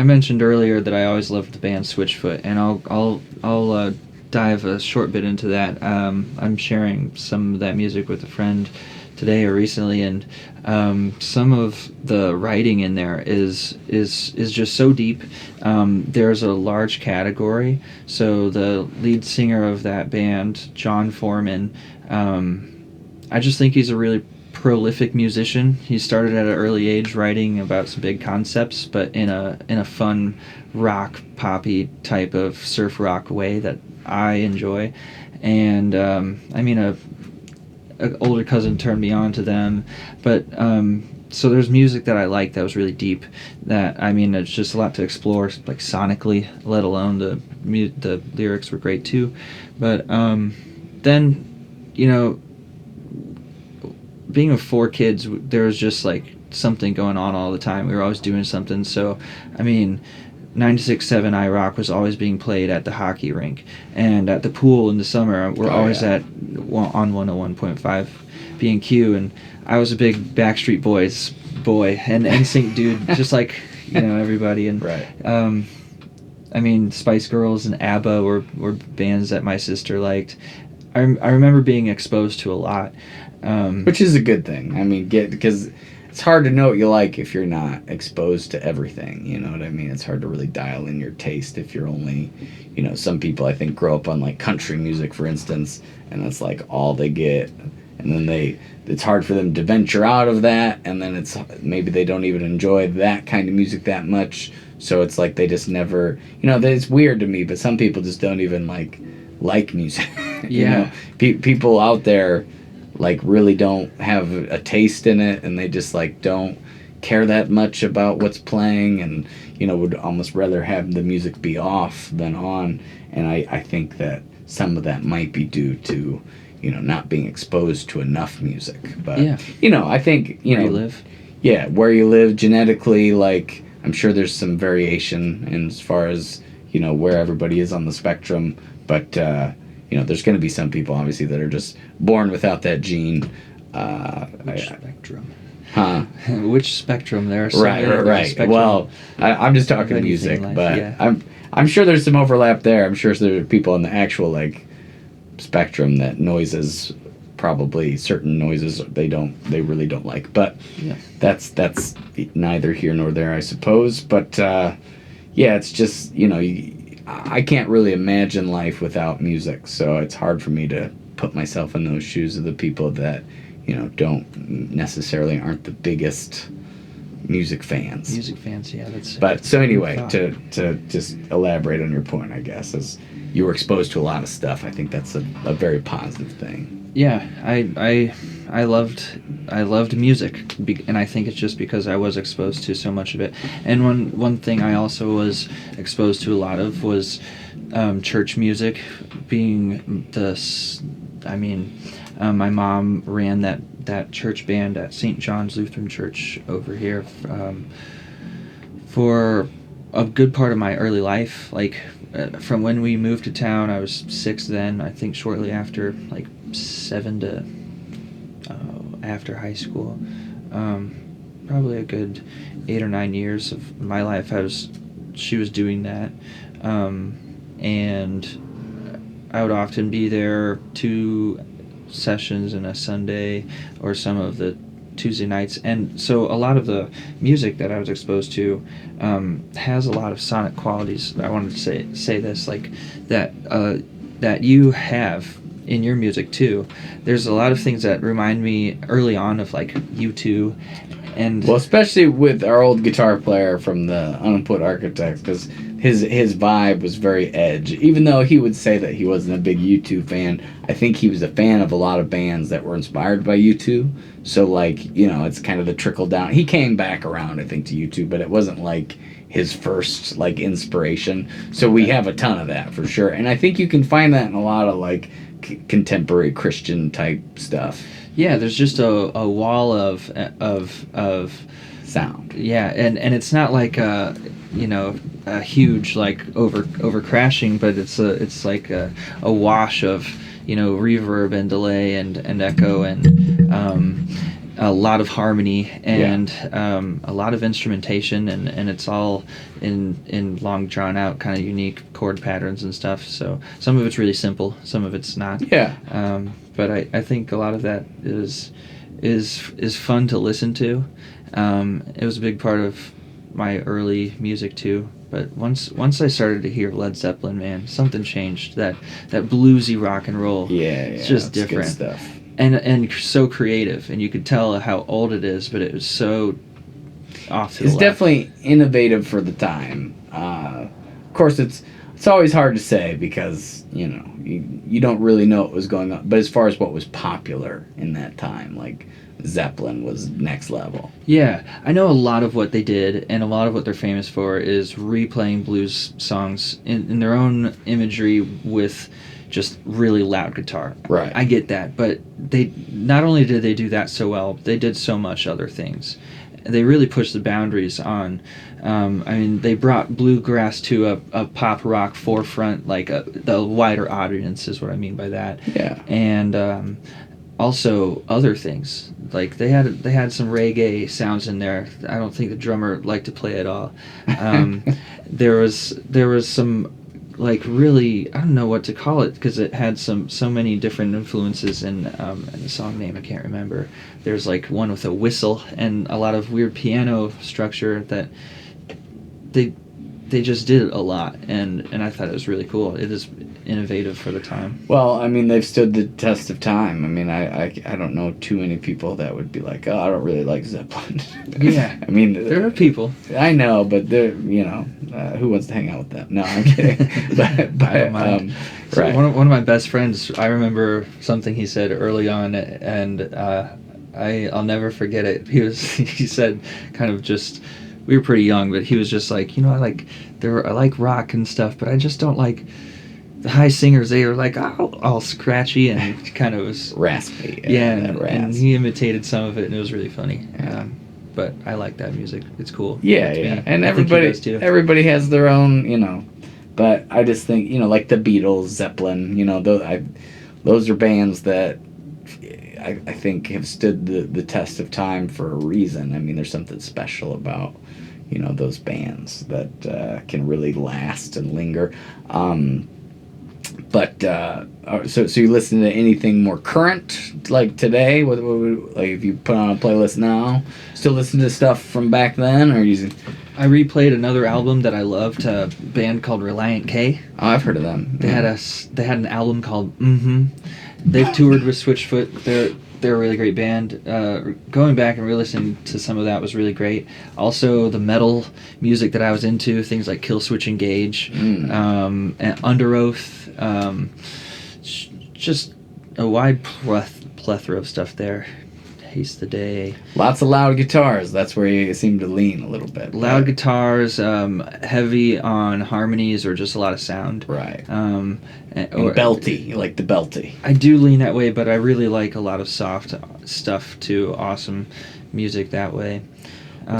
mentioned earlier that I always loved the band Switchfoot, and I'll dive a short bit into that. I'm sharing some of that music with a friend today or recently, and some of the writing in there is just so deep. There's a large category. So the lead singer of that band, John Foreman, I just think he's a really prolific musician. He started at an early age writing about some big concepts, but in a fun rock poppy type of surf rock way that I enjoy. And I mean, a older cousin turned me on to them, but so there's music that I like that was really deep. That I mean, it's just a lot to explore, like sonically, let alone the lyrics were great too. But then, you know, being with four kids, there was just like something going on all the time. We were always doing something. So, I mean, 96.7 iRock was always being played at the hockey rink, and at the pool in the summer. We're always on 101.5 B&Q, and I was a big Backstreet Boys boy and NSYNC dude, just like everybody. And right. I mean, Spice Girls and ABBA were bands that my sister liked. I remember being exposed to a lot. Which is a good thing. I mean, because it's hard to know what you like if you're not exposed to everything. You know what I mean? It's hard to really dial in your taste if you're only, some people I think grow up on like country music, for instance, and that's like all they get. And then it's hard for them to venture out of that, and then maybe they don't even enjoy that kind of music that much. So it's like they just never, it's weird to me, but some people just don't even like music. Yeah. People out there like really don't have a taste in it, and they just like don't care that much about what's playing, and would almost rather have the music be off than on. And I think that some of that might be due to not being exposed to enough music. But yeah. I think where you live. Yeah, where you live genetically, like I'm sure there's some variation in as far as where everybody is on the spectrum, but there's going to be some people, obviously, that are just born without that gene. Which spectrum? Huh? Which spectrum? There are some right. Well, I'm just talking music, but yeah. I'm sure there's some overlap there. I'm sure there are people on the actual spectrum that noises, probably certain noises they really don't like. But yeah. That's neither here nor there, I suppose. But yeah, it's just I can't really imagine life without music, so it's hard for me to put myself in those shoes of the people that, don't necessarily aren't the biggest music fans. Yeah. But so anyway, to just elaborate on your point, I guess, as you were exposed to a lot of stuff, I think that's a very positive thing. Yeah, I loved music, and I think it's just because I was exposed to so much of it. And one thing I also was exposed to a lot of was church music, being my mom ran that church band at St. John's Lutheran Church over here for a good part of my early life. From when we moved to town, I was 6 then. I think shortly after, 7 to after high school. Probably a good 8 or 9 years of my life she was doing that. And I would often be there 2 sessions in a Sunday or some of the Tuesday nights, and so a lot of the music that I was exposed to has a lot of sonic qualities. I wanted to say this, that you have in your music too. There's a lot of things that remind me early on of U2, and especially with our old guitar player from the Unemployed Architects, because his vibe was very edge. Even though he would say that he wasn't a big U2 fan, I think he was a fan of a lot of bands that were inspired by U2. So it's kind of the trickle down. He came back around, I think, to U2, but it wasn't his first inspiration. So we have a ton of that for sure, and I think you can find that in a lot of contemporary Christian type stuff. Yeah, there's just a wall of sound. Yeah, and it's not a huge like over crashing, but it's like a wash of reverb and delay and echo and a lot of harmony and a lot of instrumentation, and it's all in long drawn out kind of unique chord patterns and stuff. So some of it's really simple, some of it's not. Yeah. But I think a lot of that is fun to listen to. It was a big part of my early music too. But once I started to hear Led Zeppelin, man, something changed. That bluesy rock and roll. It's just different. Good stuff. And so creative, and you could tell how old it is, but it was so off to the left. It's definitely innovative for the time. Of course, it's always hard to say because you don't really know what was going on. But as far as what was popular in that time, like Zeppelin was next level. Yeah, I know a lot of what they did, and a lot of what they're famous for is replaying blues songs in their own imagery with just really loud guitar. Right. I get that, but they not only did they do that so well, they did so much other things. They really pushed the boundaries on. They brought bluegrass to a pop rock forefront, like the wider audience is what I mean by that. Yeah. And also other things, like they had some reggae sounds in there. I don't think the drummer liked to play at all. There was some, like, really, I don't know what to call it, because it had so many different influences, and the song name I can't remember. There's like one with a whistle and a lot of weird piano structure that they just did a lot, and I thought it was really cool. It is innovative for the time. Well, I mean, they've stood the test of time. I mean, I don't know too many people that would be like, oh, I don't really like Zeppelin. Yeah. I mean, there are people. I know, but they're, who wants to hang out with them? No, I'm kidding. but I don't mind. So right. One of my best friends, I remember something he said early on, and I'll never forget it. He said, kind of just, we were pretty young, but he was just like, I like rock and stuff, but I just don't like the high singers. They are like all scratchy and kind of was raspy. Yeah, and he imitated some of it, and it was really funny. But I like that music. It's cool. Yeah. And everybody has their own, but I just think, like the Beatles, Zeppelin, those are bands that I think have stood the test of time for a reason. I mean, there's something special about, those bands that can really last and linger. But so you listen to anything more current, like today? What like if you put on a playlist now, still listen to stuff from back then, or using? I replayed another album that I loved, a band called Reliant K. Oh, I've heard of them. They had an album called Mm-hmm. They've toured with Switchfoot. They're a really great band. Going back and re-listening to some of that was really great. Also, the metal music that I was into, things like Killswitch Engage, and Under Oath, just a wide plethora of stuff there. Haste the Day. Lots of loud guitars. That's where you seem to lean a little bit. Loud guitars, heavy on harmonies or just a lot of sound. Right. Or belty. You like the belty. I do lean that way, but I really like a lot of soft stuff too. Awesome music that way.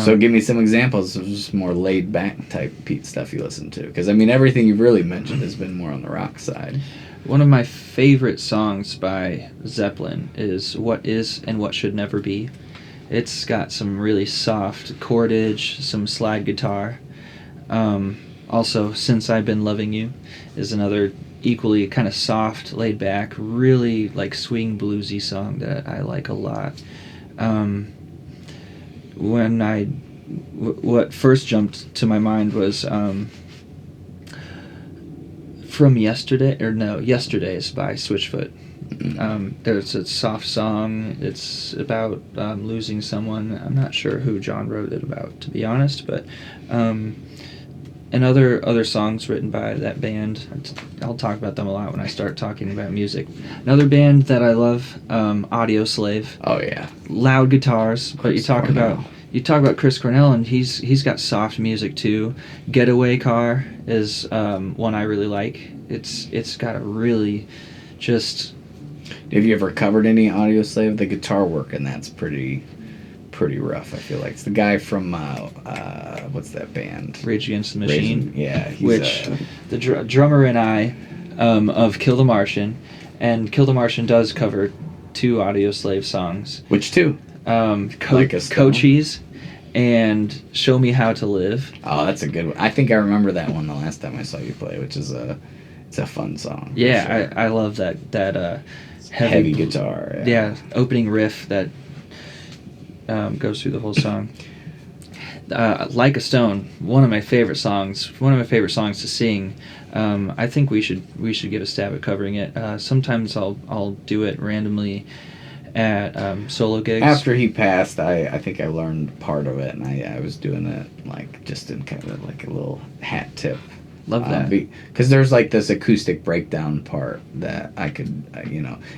So give me some examples of just more laid back type stuff you listen to. Because, I mean, everything you've really mentioned has been more on the rock side. One of my favorite songs by Zeppelin is What Is and What Should Never Be. It's got some really soft chordage, some slide guitar. Also, Since I've Been Loving You is another equally kind of soft, laid back, really like swing bluesy song that I like a lot. What first jumped to my mind was From Yesterday's by Switchfoot. There's a soft song. It's about losing someone. I'm not sure who John wrote it about, to be honest, but and other songs written by that band. I'll talk about them a lot when I start talking about music. Another band that I love, Audio Slave. Oh yeah, loud guitars. But you talk about Chris Cornell, and he's got soft music too. Getaway Car is one I really like. It's got a really just. Have you ever covered any Audio Slave? The guitar work and that's pretty pretty rough. I feel like it's the guy from what's that band? Rage Against the Machine. Yeah, Which the drummer and I of Kill the Martian, and Kill the Martian does cover 2 Audioslave songs. Which 2? Cochise and Show Me How to Live. Oh, that's a good one. I think I remember that one the last time I saw you play, which is it's a fun song. Yeah, sure. I love that heavy guitar. Yeah, opening riff that goes through the whole song. Like a Stone, one of my favorite songs to sing. I think we should give a stab at covering it. Sometimes I'll do it randomly at solo gigs. After he passed, I think I learned part of it, and I was doing it like just in kind of like a little hat tip. Love that. Because there's like this acoustic breakdown part that I could,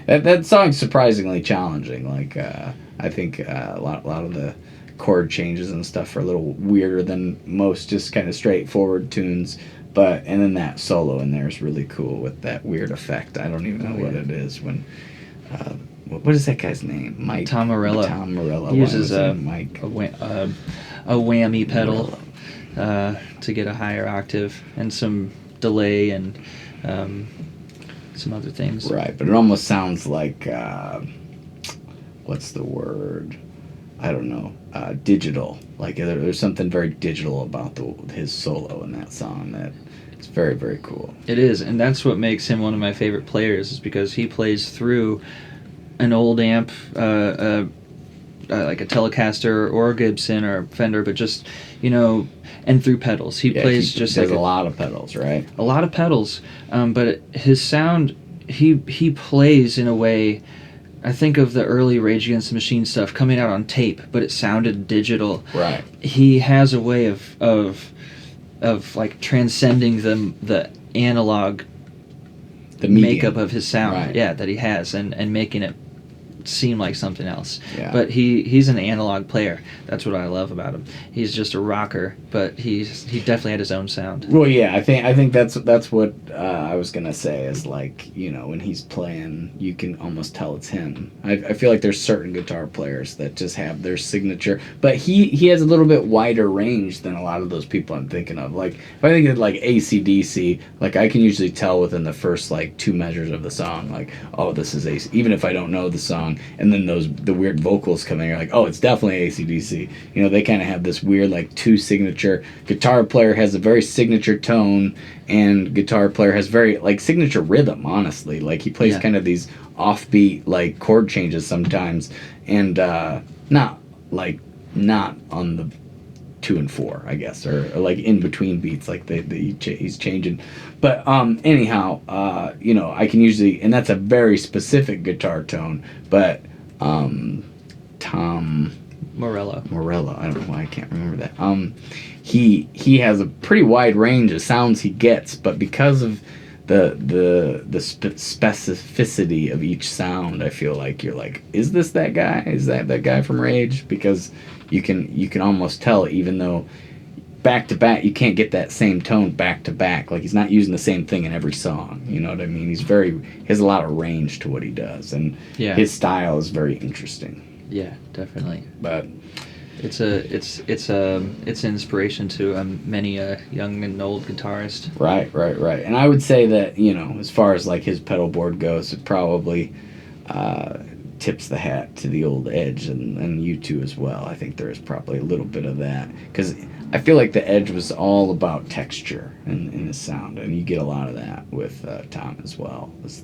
that song's surprisingly challenging. Like I think a lot of the chord changes and stuff are a little weirder than most just kind of straightforward tunes. And then that solo in there is really cool with that weird effect. I don't even know what it is when. What is that guy's name? Mike. Tom Morello. Tom Morello. He uses a whammy pedal to get a higher octave and some delay and some other things. Right, but it almost sounds like what's the word? I don't know. Digital. Like there's something very digital about his solo in that song that it's very, very cool. It is, and that's what makes him one of my favorite players, is because he plays through an old amp, like a Telecaster or a Gibson or a Fender, but just, and through pedals. He plays just like a lot of pedals, right? A lot of pedals, but his sound, he plays in a way. I think of the early Rage Against the Machine stuff coming out on tape, but it sounded digital. Right. He has a way of like transcending the analog, the makeup of his sound, right. Yeah, that he has, and making it seem like something else. Yeah. But he's an analog player. That's what I love about him. He's just a rocker, but he definitely had his own sound. Well, yeah, I think that's what I was gonna say is like, when he's playing, you can almost tell it's him. I feel like there's certain guitar players that just have their signature, but he has a little bit wider range than a lot of those people I'm thinking of. Like if I think of like AC/DC, like I can usually tell within the first like 2 measures of the song, like, oh, this is AC, even if I don't know the song. And then the weird vocals come in, you're like, oh, it's definitely AC/DC. They kind of have this weird like 2 signature. Guitar player has a very signature tone, and guitar player has very like signature rhythm. Honestly, like he plays kind of these offbeat like chord changes sometimes, and not on the 2 and 4, I guess, or like in between beats, like he's changing. But anyhow, I can usually, and that's a very specific guitar tone. But Tom Morello, I don't know why I can't remember that. He has a pretty wide range of sounds he gets, but because of the specificity of each sound, I feel like you're like, is this that guy? Is that guy from Rage? Because you can almost tell, even though back to back you can't get that same tone back to back. Like he's not using the same thing in every song. You know what I mean? He has a lot of range to what he does, and his style is very interesting. Yeah, definitely. But it's an inspiration to many young and old guitarist. Right. And I would say that, as far as like his pedal board goes, it probably tips the hat to the old Edge and U2 as well. I think there is probably a little bit of that, because I feel like the Edge was all about texture in his sound, and you get a lot of that with Tom as well. It's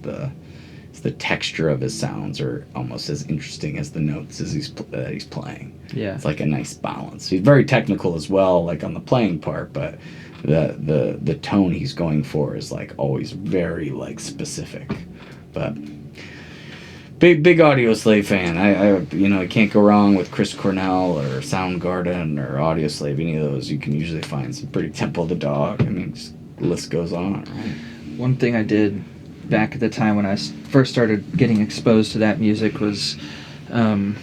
the texture of his sounds are almost as interesting as the notes as he's playing. Yeah, it's like a nice balance. He's very technical as well, like on the playing part, but the tone he's going for is like always very like specific. But big Audioslave fan. I can't go wrong with Chris Cornell or Soundgarden or Audioslave. Any of those, you can usually find some pretty Temple of the Dog. I mean, the list goes on, right? One thing I did back at the time when I first started getting exposed to that music was I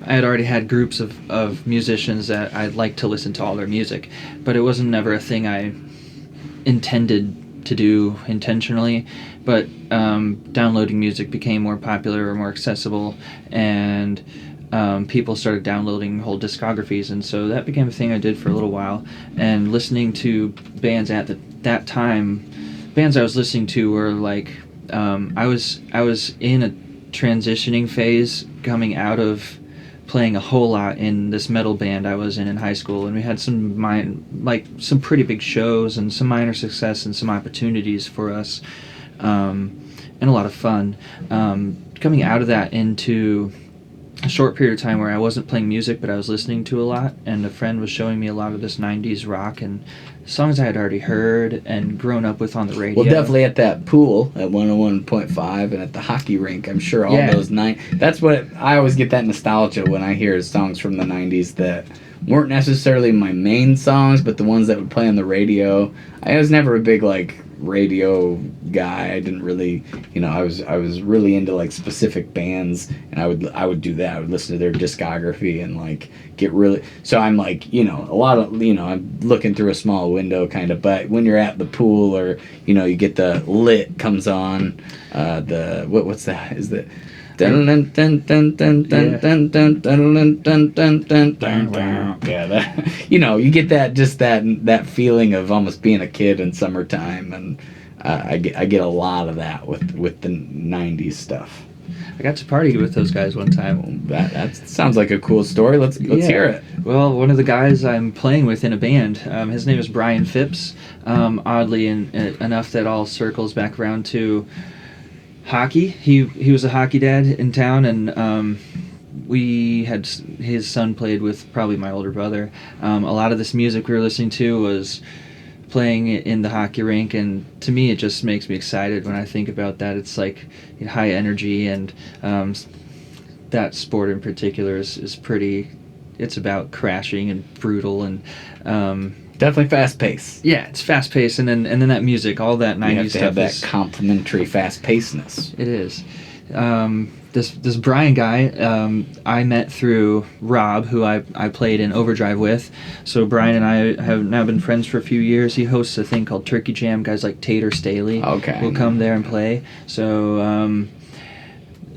had already had groups of musicians that I'd like to listen to all their music, but it wasn't never a thing I intended to do intentionally. But downloading music became more popular or more accessible, and people started downloading whole discographies, and so that became a thing I did for a little while. And listening to bands at that time, bands I was listening to were like, I was in a transitioning phase, coming out of playing a whole lot in this metal band I was in high school, and we had some some pretty big shows and some minor success and some opportunities for us, and a lot of fun. Coming out of that into a short period of time where I wasn't playing music, but I was listening to a lot, and a friend was showing me a lot of this 90s rock and songs I had already heard and grown up with on the radio. Well, definitely at that pool at 101.5 and at the hockey rink, I'm sure all those that's what I always get, that nostalgia when I hear songs from the 90s that weren't necessarily my main songs, but the ones that would play on the radio. I was never a big radio guy. I didn't really, I was really into specific bands, and I would do that. I would listen to their discography and get really, so I'm a lot of, I'm looking through a small window kind of, but when you're at the pool or you get the lit comes on, what's that, is that you get that feeling of almost being a kid in summertime, and I get a lot of that with the 90s stuff. I got to party with those guys one time. That sounds like a cool story. Let's hear it. Well, one of the guys I'm playing with in a band, his name is Brian Phipps. Oddly enough, that all circles back around to hockey. He was a hockey dad in town, and his son played with probably my older brother. A lot of this music we were listening to was playing in the hockey rink, and to me it just makes me excited when I think about that. It's high energy, and that sport in particular is pretty, it's about crashing and brutal, and definitely fast paced. Yeah, it's fast paced, and then that music, all that 90s you have to stuff have that complementary fast pacedness. It is. This Brian guy, I met through Rob, who I played in Overdrive with. So Brian and I have now been friends for a few years. He hosts a thing called Turkey Jam. Guys like Tater Staley will come there and play. So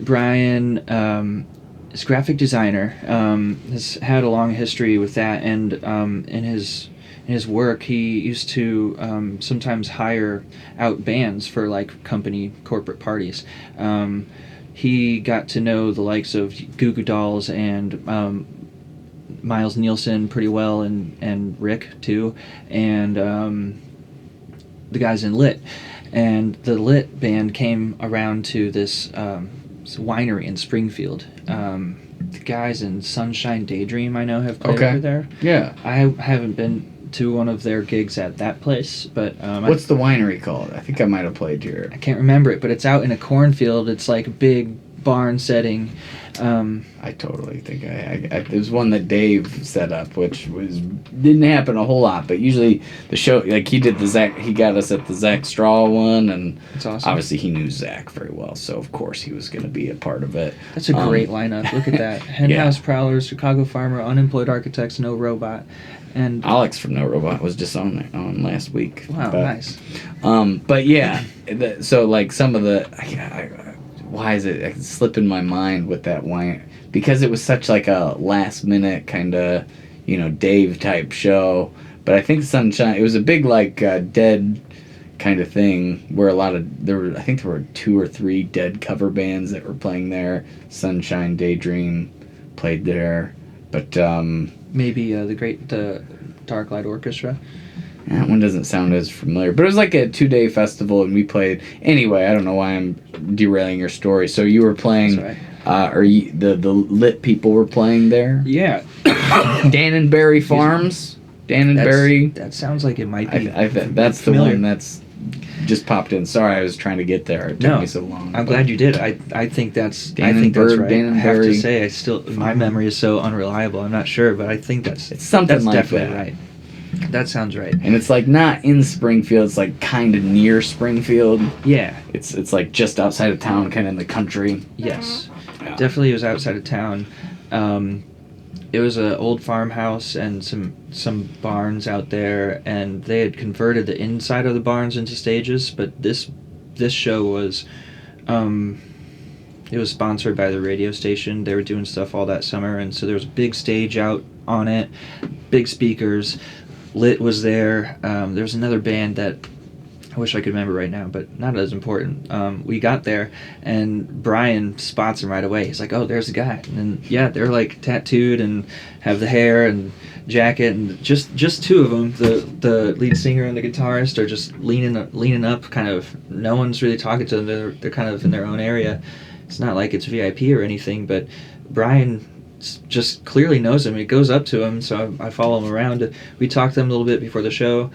Brian is a graphic designer, has had a long history with that, and in his work, he used to sometimes hire out bands for company corporate parties. He got to know the likes of Goo Goo Dolls and Miles Nielsen pretty well, and Rick too, and the guys in Lit. And the Lit band came around to this winery in Springfield. The guys in Sunshine Daydream I know have played over there. Yeah. I haven't been to one of their gigs at that place, but what's the winery called? I think I might have played here. I can't remember it, but it's out in a cornfield. It's like a big barn setting. I totally think it was one that Dave set up, which didn't happen a whole lot, but usually the show, he did he got us at the Zach Straw one, and that's awesome. Obviously he knew Zach very well, so of course he was going to be a part of it. That's a great lineup. Look at that. Henhouse Prowlers, Chicago Farmer, Unemployed Architects, No Robot. And Alex from No Robot was just on last week. Wow, nice. But yeah, so some of the, why is it slipping my mind with that wine? Because it was such a last minute kind of, Dave type show. But I think Sunshine, it was a big Dead kind of thing where I think there were 2 or 3 Dead cover bands that were playing there. Sunshine Daydream played there, but maybe the Darklight Orchestra. That one doesn't sound as familiar, but it was a 2-day festival, and we played. Anyway, I don't know why I'm derailing your story. So you were playing, that's right. Or the Lit people were playing there? Yeah. Danenberry Farms? Danenberry? That sounds like it might be. That's familiar. The one that's just popped in. Sorry, I was trying to get there. It took me so long. I'm glad you did. I think that's right. I have to say, my memory is so unreliable. I'm not sure, but I think it's something that's like definitely that. Right. That sounds right. And it's not in Springfield. It's kind of near Springfield. Yeah. It's just outside of town, kind of in the country. Yes. Yeah. Definitely was outside of town. It was an old farmhouse and some barns out there, and they had converted the inside of the barns into stages, but this show was it was sponsored by the radio station. They were doing stuff all that summer, and so there was a big stage out on it, big speakers. Lit was there. There was another band that I wish I could remember right now, but not as important. We got there, and Brian spots him right away. He's like, "Oh, there's the guy." And yeah, they're like tattooed and have the hair and jacket, and just two of them. The lead singer and the guitarist are just leaning up, kind of. No one's really talking to them. They're kind of in their own area. It's not like it's VIP or anything, but Brian just clearly knows him. He goes up to him, so I follow him around. We talked to them a little bit before the show.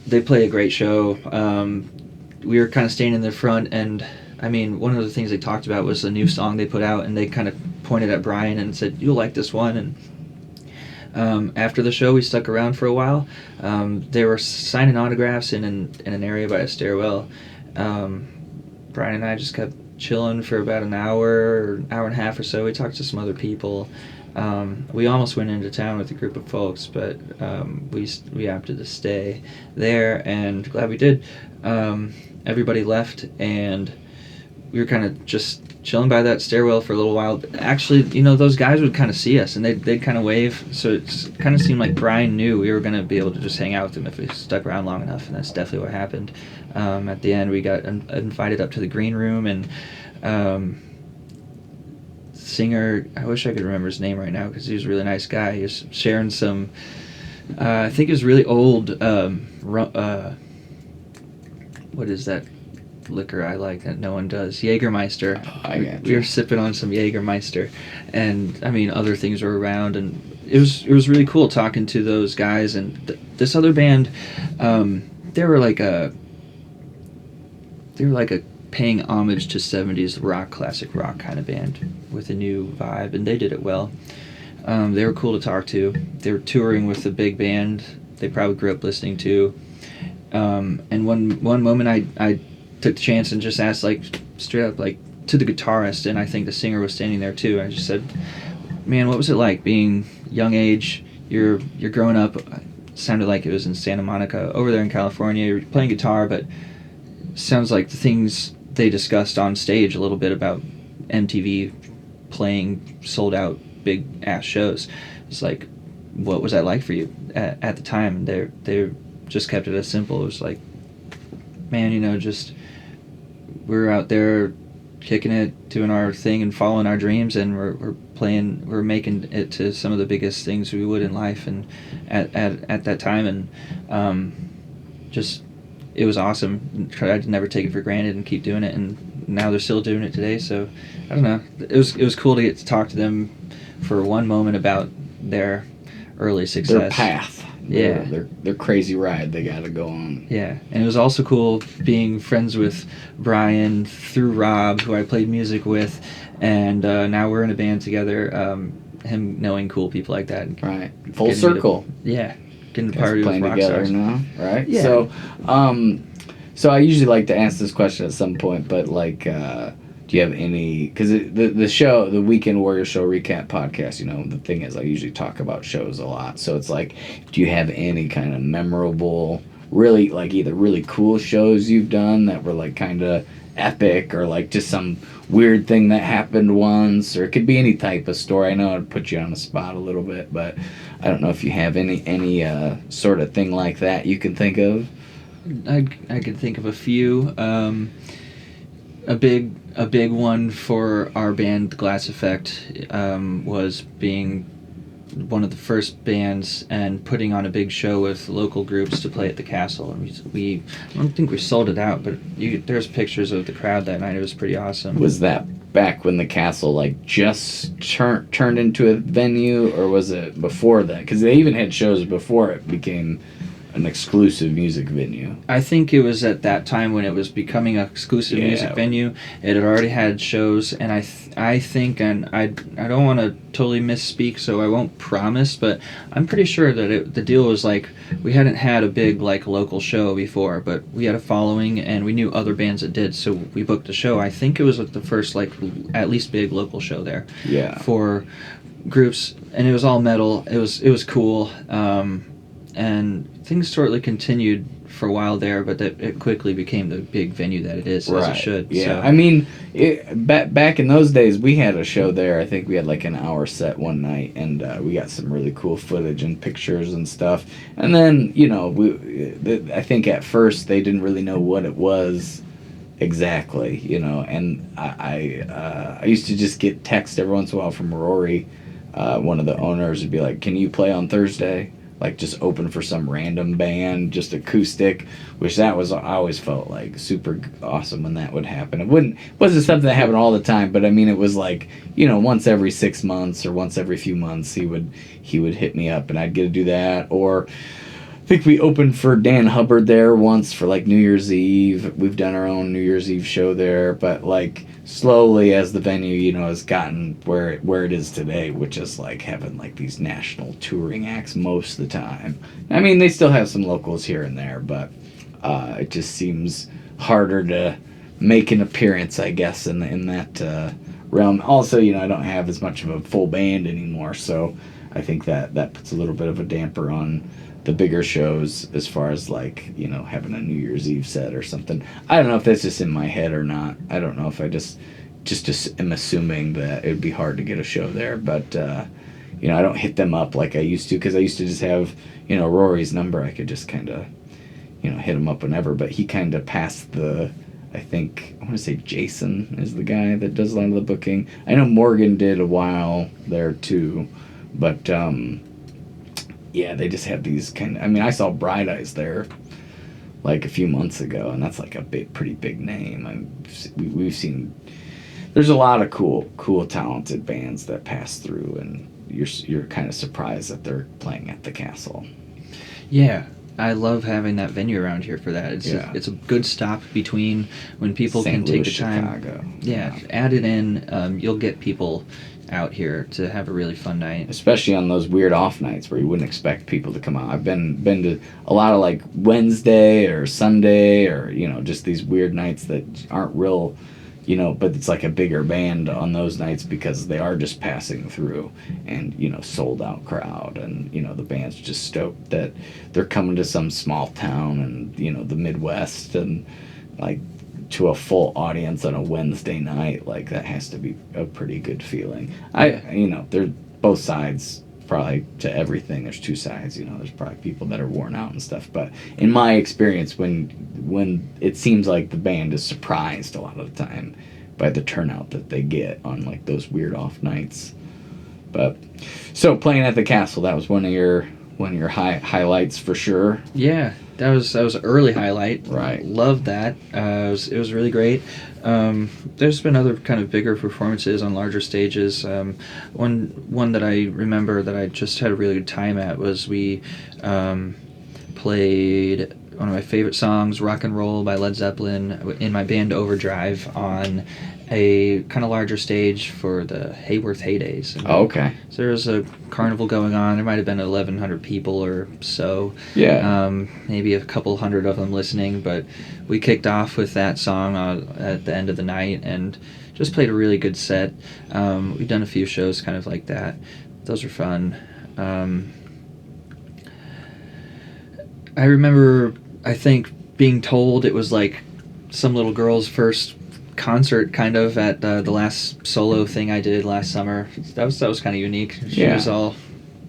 They play a great show. We were kind of staying in the front, and I mean, one of the things they talked about was a new song they put out, and they kind of pointed at Brian and said, "You'll like this one." And after the show, we stuck around for a while. They were signing autographs in an area by a stairwell. Brian and I just kept chilling for about an hour or hour and a half or so. We talked to some other people. We almost went into town with a group of folks, but we opted to stay there, and glad we did. Everybody left, and we were kind of just chilling by that stairwell for a little while. Actually, those guys would kind of see us, and they'd kind of wave, so it kind of seemed like Brian knew we were going to be able to just hang out with him if we stuck around long enough, and that's definitely what happened. At the end, we got invited up to the green room, and singer, I wish I could remember his name right now because he was a really nice guy. He was sharing some, I think it was really old, what is that liquor I like that no one does? Jägermeister. Oh, we were sipping on some Jägermeister, and I mean other things were around, and it was really cool talking to those guys. And this other band, they were like a paying homage to 70s rock, classic rock kind of band with a new vibe, and they did it well. They were cool to talk to. They were touring with a big band they probably grew up listening to. And one moment I took the chance and just asked, like, straight up, like, to the guitarist, and I think the singer was standing there too. I just said, "Man, what was it like being young age? You're growing up." It sounded like it was in Santa Monica, over there in California. You're playing guitar, but sounds like the things they discussed on stage a little bit about MTV playing sold out big ass shows. It's like, what was that like for you at the time? And they just kept it as simple. It was like, man, just we're out there kicking it, doing our thing and following our dreams, and we're making it to some of the biggest things we would in life, and at that time, and just it was awesome. I'd never take it for granted and keep doing it, and now they're still doing it today. So I don't know. It was cool to get to talk to them for one moment about their early success. Their path. Yeah. Their crazy ride they got to go on. Yeah, and it was also cool being friends with Brian through Rob, who I played music with, and now we're in a band together. Him knowing cool people like that. Right. Full circle. Getting to party with rock together stars. now, right? Yeah. So I usually like to ask this question at some point, but like, do you have any? Because the show, the Weekend Warrior Show recap podcast, the thing is, I usually talk about shows a lot. So it's like, do you have any kind of memorable, really like either really cool shows you've done that were like kind of epic, or like just some weird thing that happened once, or it could be any type of story. I know I'd put you on the spot a little bit, but I don't know if you have any sort of thing like that you can think of. I could think of a few. A big one for our band, Glass Effect, was being one of the first bands and putting on a big show with local groups to play at the Castle. And we I don't think we sold it out, but there's pictures of the crowd that night. It was pretty awesome. Was that back when the Castle like just turned into a venue, or was it before that? Because they even had shows before it became an exclusive music venue. I think it was at that time when it was becoming an exclusive music venue. It had already had shows, and I think, and I don't want to totally misspeak, so I won't promise, but I'm pretty sure that the deal was like, we hadn't had a big like local show before, but we had a following, and we knew other bands that did, so we booked a show. I think it was like the first like at least big local show there. Yeah. For groups, and it was all metal. It was cool. And things shortly continued for a while there, but that it quickly became the big venue that it is, as it should. Yeah, So. I mean, back in those days, we had a show there. I think we had like an hour set one night, and we got some really cool footage and pictures and stuff. And then, I think at first they didn't really know what it was exactly, and I used to just get text every once in a while from Rory, one of the owners, would be like, "Can you play on Thursday?" Like just open for some random band, just acoustic, which I always felt like super awesome when that would happen. Wasn't something that happened all the time, but I mean, it was like, once every 6 months or once every few months, he would hit me up and I'd get to do that. Or I think we opened for Dan Hubbard there once for like New Year's Eve. We've done our own New Year's Eve show there, but like slowly as the venue, has gotten where it is today, which is like having like these national touring acts most of the time. I mean, they still have some locals here and there, but it just seems harder to make an appearance, I guess, in that realm. Also, I don't have as much of a full band anymore, so I think that puts a little bit of a damper on the bigger shows as far as like, having a New Year's Eve set or something. I don't know if that's just in my head or not. I don't know if I just am assuming that it'd be hard to get a show there, but I don't hit them up like I used to, because I used to just have, Rory's number. I could just kind of, hit him up whenever, but he kind of passed I want to say Jason is the guy that does a lot of the booking. I know Morgan did a while there too, but yeah, they just have these I saw Bright Eyes there like a few months ago, and that's like a pretty big name. We've seen, there's a lot of cool talented bands that pass through, and you're kind of surprised that they're playing at the Castle. Yeah, I love having that venue around here for that. It's a good stop between when people St. can Louis, take the time. Chicago. Yeah, add it in. You'll get people out here to have a really fun night, especially on those weird off nights where you wouldn't expect people to come out. I've been to a lot of like Wednesday or Sunday, or just these weird nights that aren't real, but it's like a bigger band on those nights because they are just passing through, and sold out crowd, and the band's just stoked that they're coming to some small town and the Midwest, and like to a full audience on a Wednesday night. Like that has to be a pretty good feeling. There's both sides probably to everything. There's two sides. There's probably people that are worn out and stuff, but in my experience, when it seems like the band is surprised a lot of the time by the turnout that they get on like those weird off nights. But so playing at the Castle, that was one of your highlights for sure. Yeah, that was an early highlight. Right. Loved that. It was really great. There's been other kind of bigger performances on larger stages. One that I remember that I just had a really good time at was we played one of my favorite songs, Rock and Roll by Led Zeppelin, in my band Overdrive on a kind of larger stage for the Hayworth Heydays. And okay. So there was a carnival going on. There might have been 1,100 people or so. Yeah. Maybe a couple hundred of them listening, but we kicked off with that song at the end of the night and just played a really good set. We've done a few shows kind of like that. Those are fun. I remember, I think, being told it was like some little girl's first concert kind of at the last solo thing I did last summer. That was kind of unique. She was all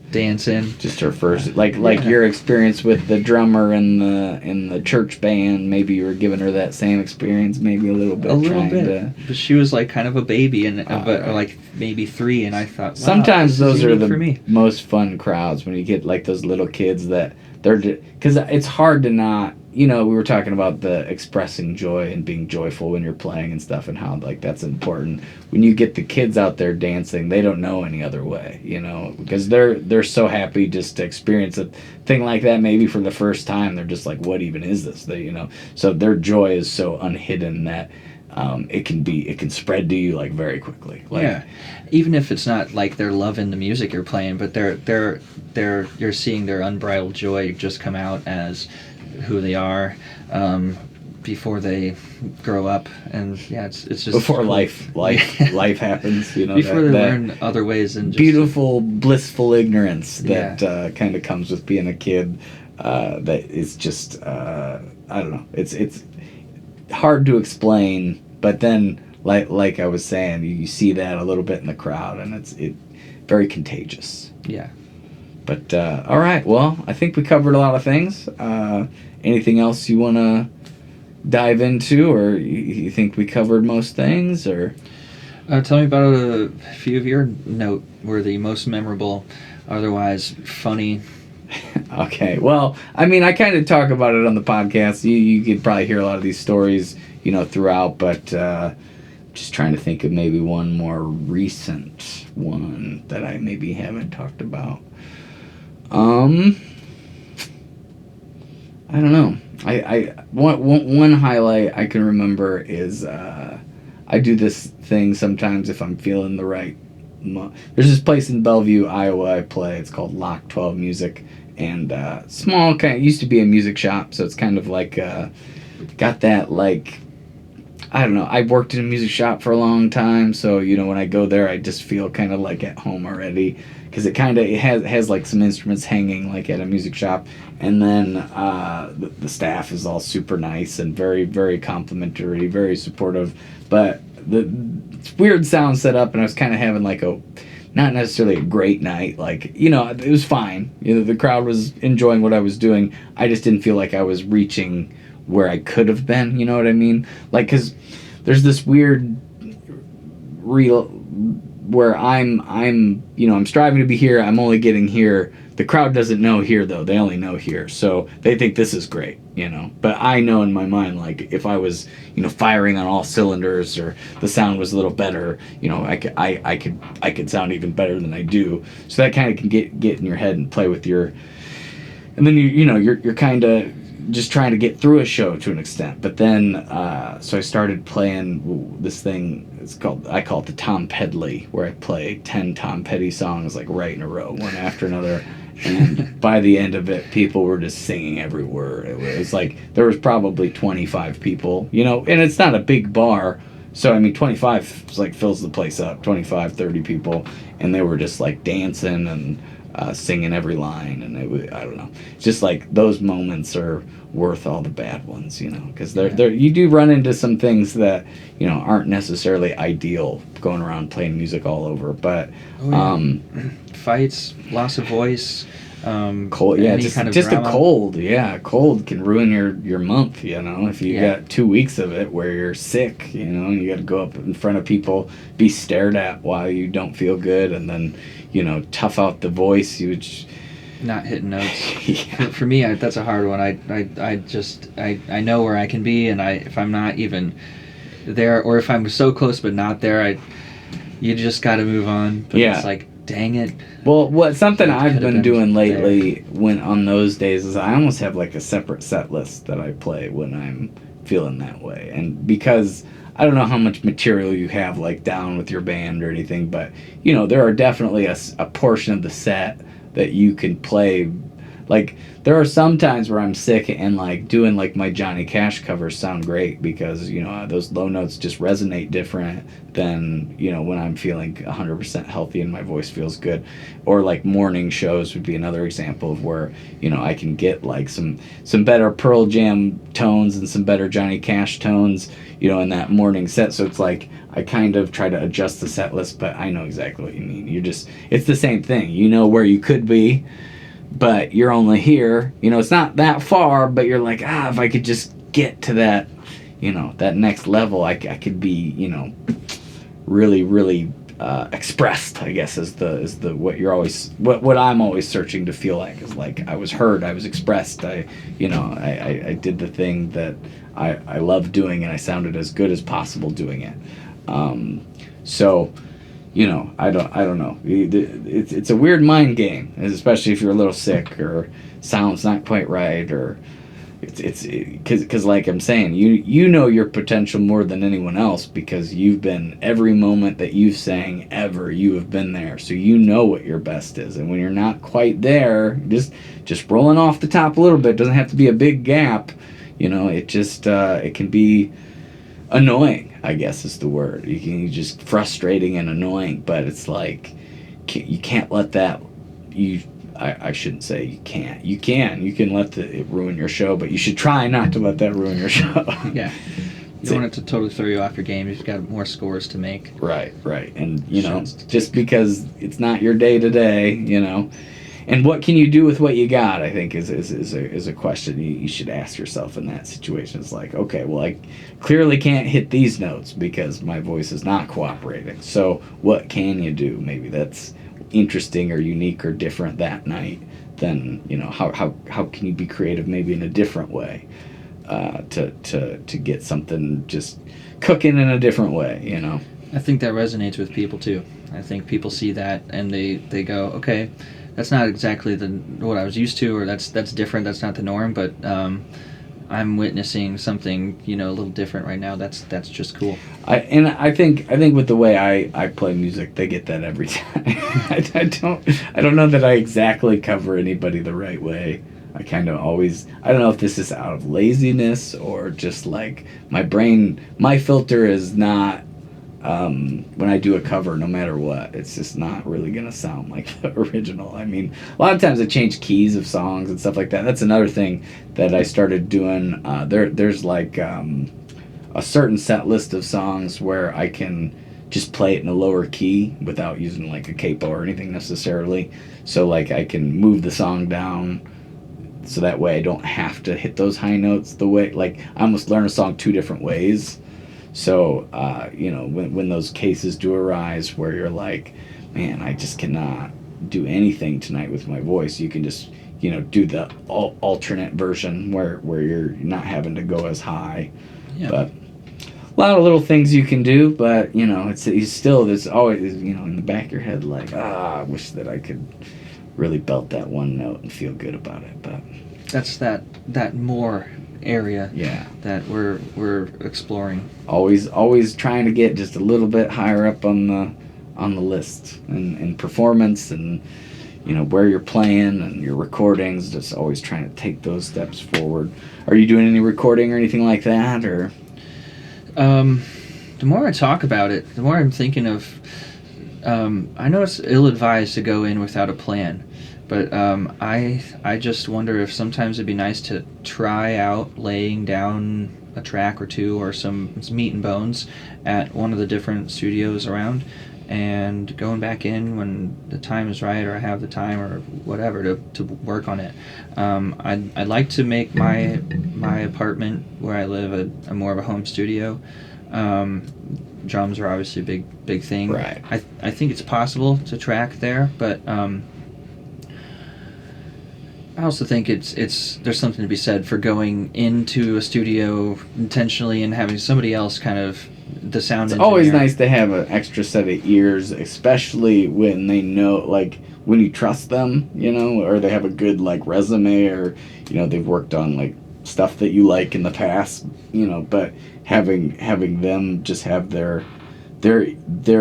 dancing. Just her first, like your experience with the drummer in the church band. Maybe you were giving her that same experience, maybe a little bit. But she was like kind of a baby, but like maybe 3, and I thought, wow, sometimes those are the most fun crowds when you get like those little kids that because it's hard to not. We were talking about the expressing joy and being joyful when you're playing and stuff, and how like that's important. When you get the kids out there dancing, they don't know any other way, because they're so happy just to experience a thing like that maybe for the first time. They're just like, what even is this? So their joy is so unhidden that it can spread to you like very quickly. Yeah, even if it's not like they're loving the music you're playing, but you're seeing their unbridled joy just come out as who they are before they grow up, and it's just before cool. life happens, before they learn other ways, and just beautiful blissful ignorance that kind of comes with being a kid. that is just I don't know. It's hard to explain, but then like I was saying, you see that a little bit in the crowd, and it's very contagious. Yeah. But all right, well, I think we covered a lot of things. Anything else you want to dive into, or you think we covered most things, or? Tell me about a few of your noteworthy, most memorable, otherwise funny. Okay, well, I mean, I kind of talk about it on the podcast. You could probably hear a lot of these stories, throughout, but just trying to think of maybe one more recent one that I maybe haven't talked about. I don't know. One highlight I can remember is I do this thing sometimes if I'm feeling the right. There's this place in Bellevue, Iowa. I play. It's called Lock 12 Music, and small kind. It used to be a music shop, so it's kind of like got that like. I don't know. I've worked in a music shop for a long time, so when I go there, I just feel kind of like at home already, because it has like some instruments hanging like at a music shop, and then the staff is all super nice and very, very complimentary, very supportive. But it's weird sound set up, and I was kind of having like not necessarily a great night. Like it was fine. The crowd was enjoying what I was doing. I just didn't feel like I was reaching where I could have been, you know what I mean? Like, because there's this weird real where I'm striving to be here. I'm only getting here. The crowd doesn't know here, though. They only know here, so they think this is great, But I know in my mind, like, if I was, firing on all cylinders, or the sound was a little better, I could sound even better than I do. So that kind of can get in your head and play with your, and then you're kind of just trying to get through a show to an extent. But then so I started playing this thing. I call it the Tom Pedley, where I play 10 Tom Petty songs like right in a row, one after another. And by the end of it, people were just singing every word. It was like there was probably 25 people, and it's not a big bar, so I mean 25 like fills the place up. 25, 30 people, and they were just like dancing and singing every line, and I don't know. It's just like those moments are worth all the bad ones, because you do run into some things that aren't necessarily ideal going around playing music all over, but fights, loss of voice, cold, just drama. a cold can ruin your month, if you got 2 weeks of it where you're sick, and you got to go up in front of people, be stared at while you don't feel good, and then tough out the voice. Not hitting notes. Yeah. For me, that's a hard one. I know where I can be, and if I'm not even there, or if I'm so close but not there, you just got to move on. But it's like, dang it. Well, something I've been doing lately when on those days is I almost have like a separate set list that I play when I'm feeling that way, and because I don't know how much material you have like down with your band or anything, but there are definitely a portion of the set that you can play. Like there are some times where I'm sick and like doing like my Johnny Cash covers sound great because those low notes just resonate different than when I'm feeling 100% healthy and my voice feels good. Or like morning shows would be another example of where I can get like some better Pearl Jam tones and some better Johnny Cash tones in that morning set. So it's like I kind of try to adjust the set list, but I know exactly what you mean. It's the same thing. Where you could be, but you're only here. It's not that far, but you're like, if I could just get to that, that next level, I could be, really, really expressed, I guess, is the what I'm always searching to feel like, is like I was heard, I was expressed, I did the thing that I love doing, and I sounded as good as possible doing it. So I don't know. It's a weird mind game, especially if you're a little sick or sound's not quite right, or it's because like I'm saying, you know your potential more than anyone else, because you've been every moment that you've sang ever, you have been there, so you know what your best is. And when you're not quite there, just rolling off the top a little bit, doesn't have to be a big gap. It just it can be annoying, I guess is the word. You just frustrating and annoying, but it's like you can't let that I shouldn't say you can't. You can let it ruin your show, but you should try not to let that ruin your show. Yeah. You don't want it to totally throw you off your game. You've got more scores to make. Right. And, just because it's not your day to day, and what can you do with what you got, I think is a question you should ask yourself in that situation. It's like, okay, well, I clearly can't hit these notes because my voice is not cooperating. So what can you do? Maybe that's interesting or unique or different that night. Then, how can you be creative maybe in a different way? To get something just cooking in a different way, I think that resonates with people too. I think people see that and they go, okay, that's not exactly what I was used to, or that's different. That's not the norm, but I'm witnessing something a little different right now. That's just cool. I think with the way I play music, they get that every time. I don't know that I exactly cover anybody the right way. I kind of always, I don't know if this is out of laziness or just like my filter is not, when I do a cover, no matter what, it's just not really going to sound like the original. I mean, a lot of times I change keys of songs and stuff like that. That's another thing that I started doing. There's like a certain set list of songs where I can just play it in a lower key without using like a capo or anything necessarily. So like I can move the song down, so that way I don't have to hit those high notes the way, like I almost learn a song two different ways. So, when those cases do arise where you're like, man, I just cannot do anything tonight with my voice, you can just, do the alternate version where you're not having to go as high. Yeah. But a lot of little things you can do, but, there's always, in the back of your head, like, I wish that I could really belt that one note and feel good about it, but that's that more area that we're exploring. Always trying to get just a little bit higher up on the list and performance and where you're playing and your recordings, just always trying to take those steps forward. Are you doing any recording or anything like that, or the more I talk about it, the more I'm thinking of I know it's ill-advised to go in without a plan, but I just wonder if sometimes it'd be nice to try out laying down a track or two or some meat and bones at one of the different studios around, and going back in when the time is right or I have the time or whatever to work on it. I'd like to make my apartment where I live a more of a home studio. Drums are obviously a big thing. Right. I think it's possible to track there, but I also think it's there's something to be said for going into a studio intentionally and having somebody else kind of the sound engineer. It's always nice to have an extra set of ears, especially when they know, like when you trust them, or they have a good like resume, or they've worked on like stuff that you like in the past, but having them just have their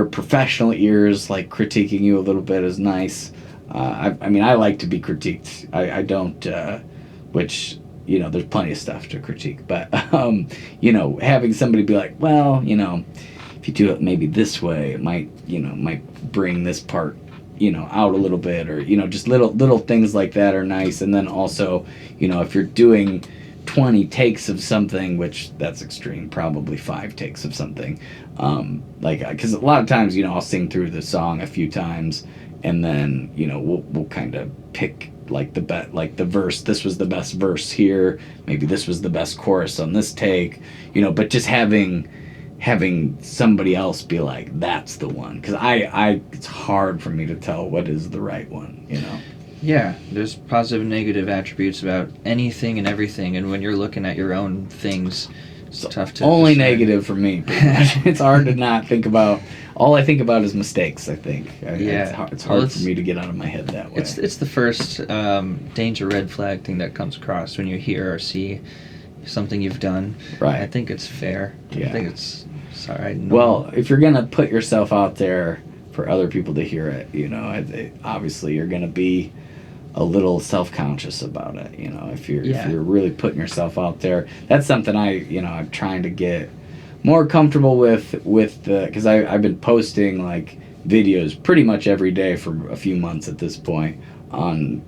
professional ears like critiquing you a little bit is nice. I mean, I like to be critiqued. I don't, which, there's plenty of stuff to critique, but, having somebody be like, well, if you do it maybe this way, it might bring this part, out a little bit, or, just little things like that are nice. And then also, if you're doing 20 takes of something, which that's extreme, probably 5 takes of something, because a lot of times, I'll sing through the song a few times, and then we'll kind of pick like the verse. This was the best verse here. Maybe this was the best chorus on this take. But just having somebody else be like, that's the one, because I it's hard for me to tell what is the right one. Yeah, there's positive and negative attributes about anything and everything, and when you're looking at your own things, it's tough to only decide. Negative for me. It's hard to not think about. All I think about is mistakes, I think. It's hard for me to get out of my head that way. It's the first danger red flag thing that comes across when you hear or see something you've done. Right. I think it's fair. Yeah. I think it's sorry. No. Well, if you're going to put yourself out there for other people to hear it, obviously you're going to be a little self-conscious about it. If you're really putting yourself out there, that's something I'm trying to get more comfortable with because I've been posting like videos pretty much every day for a few months at this point on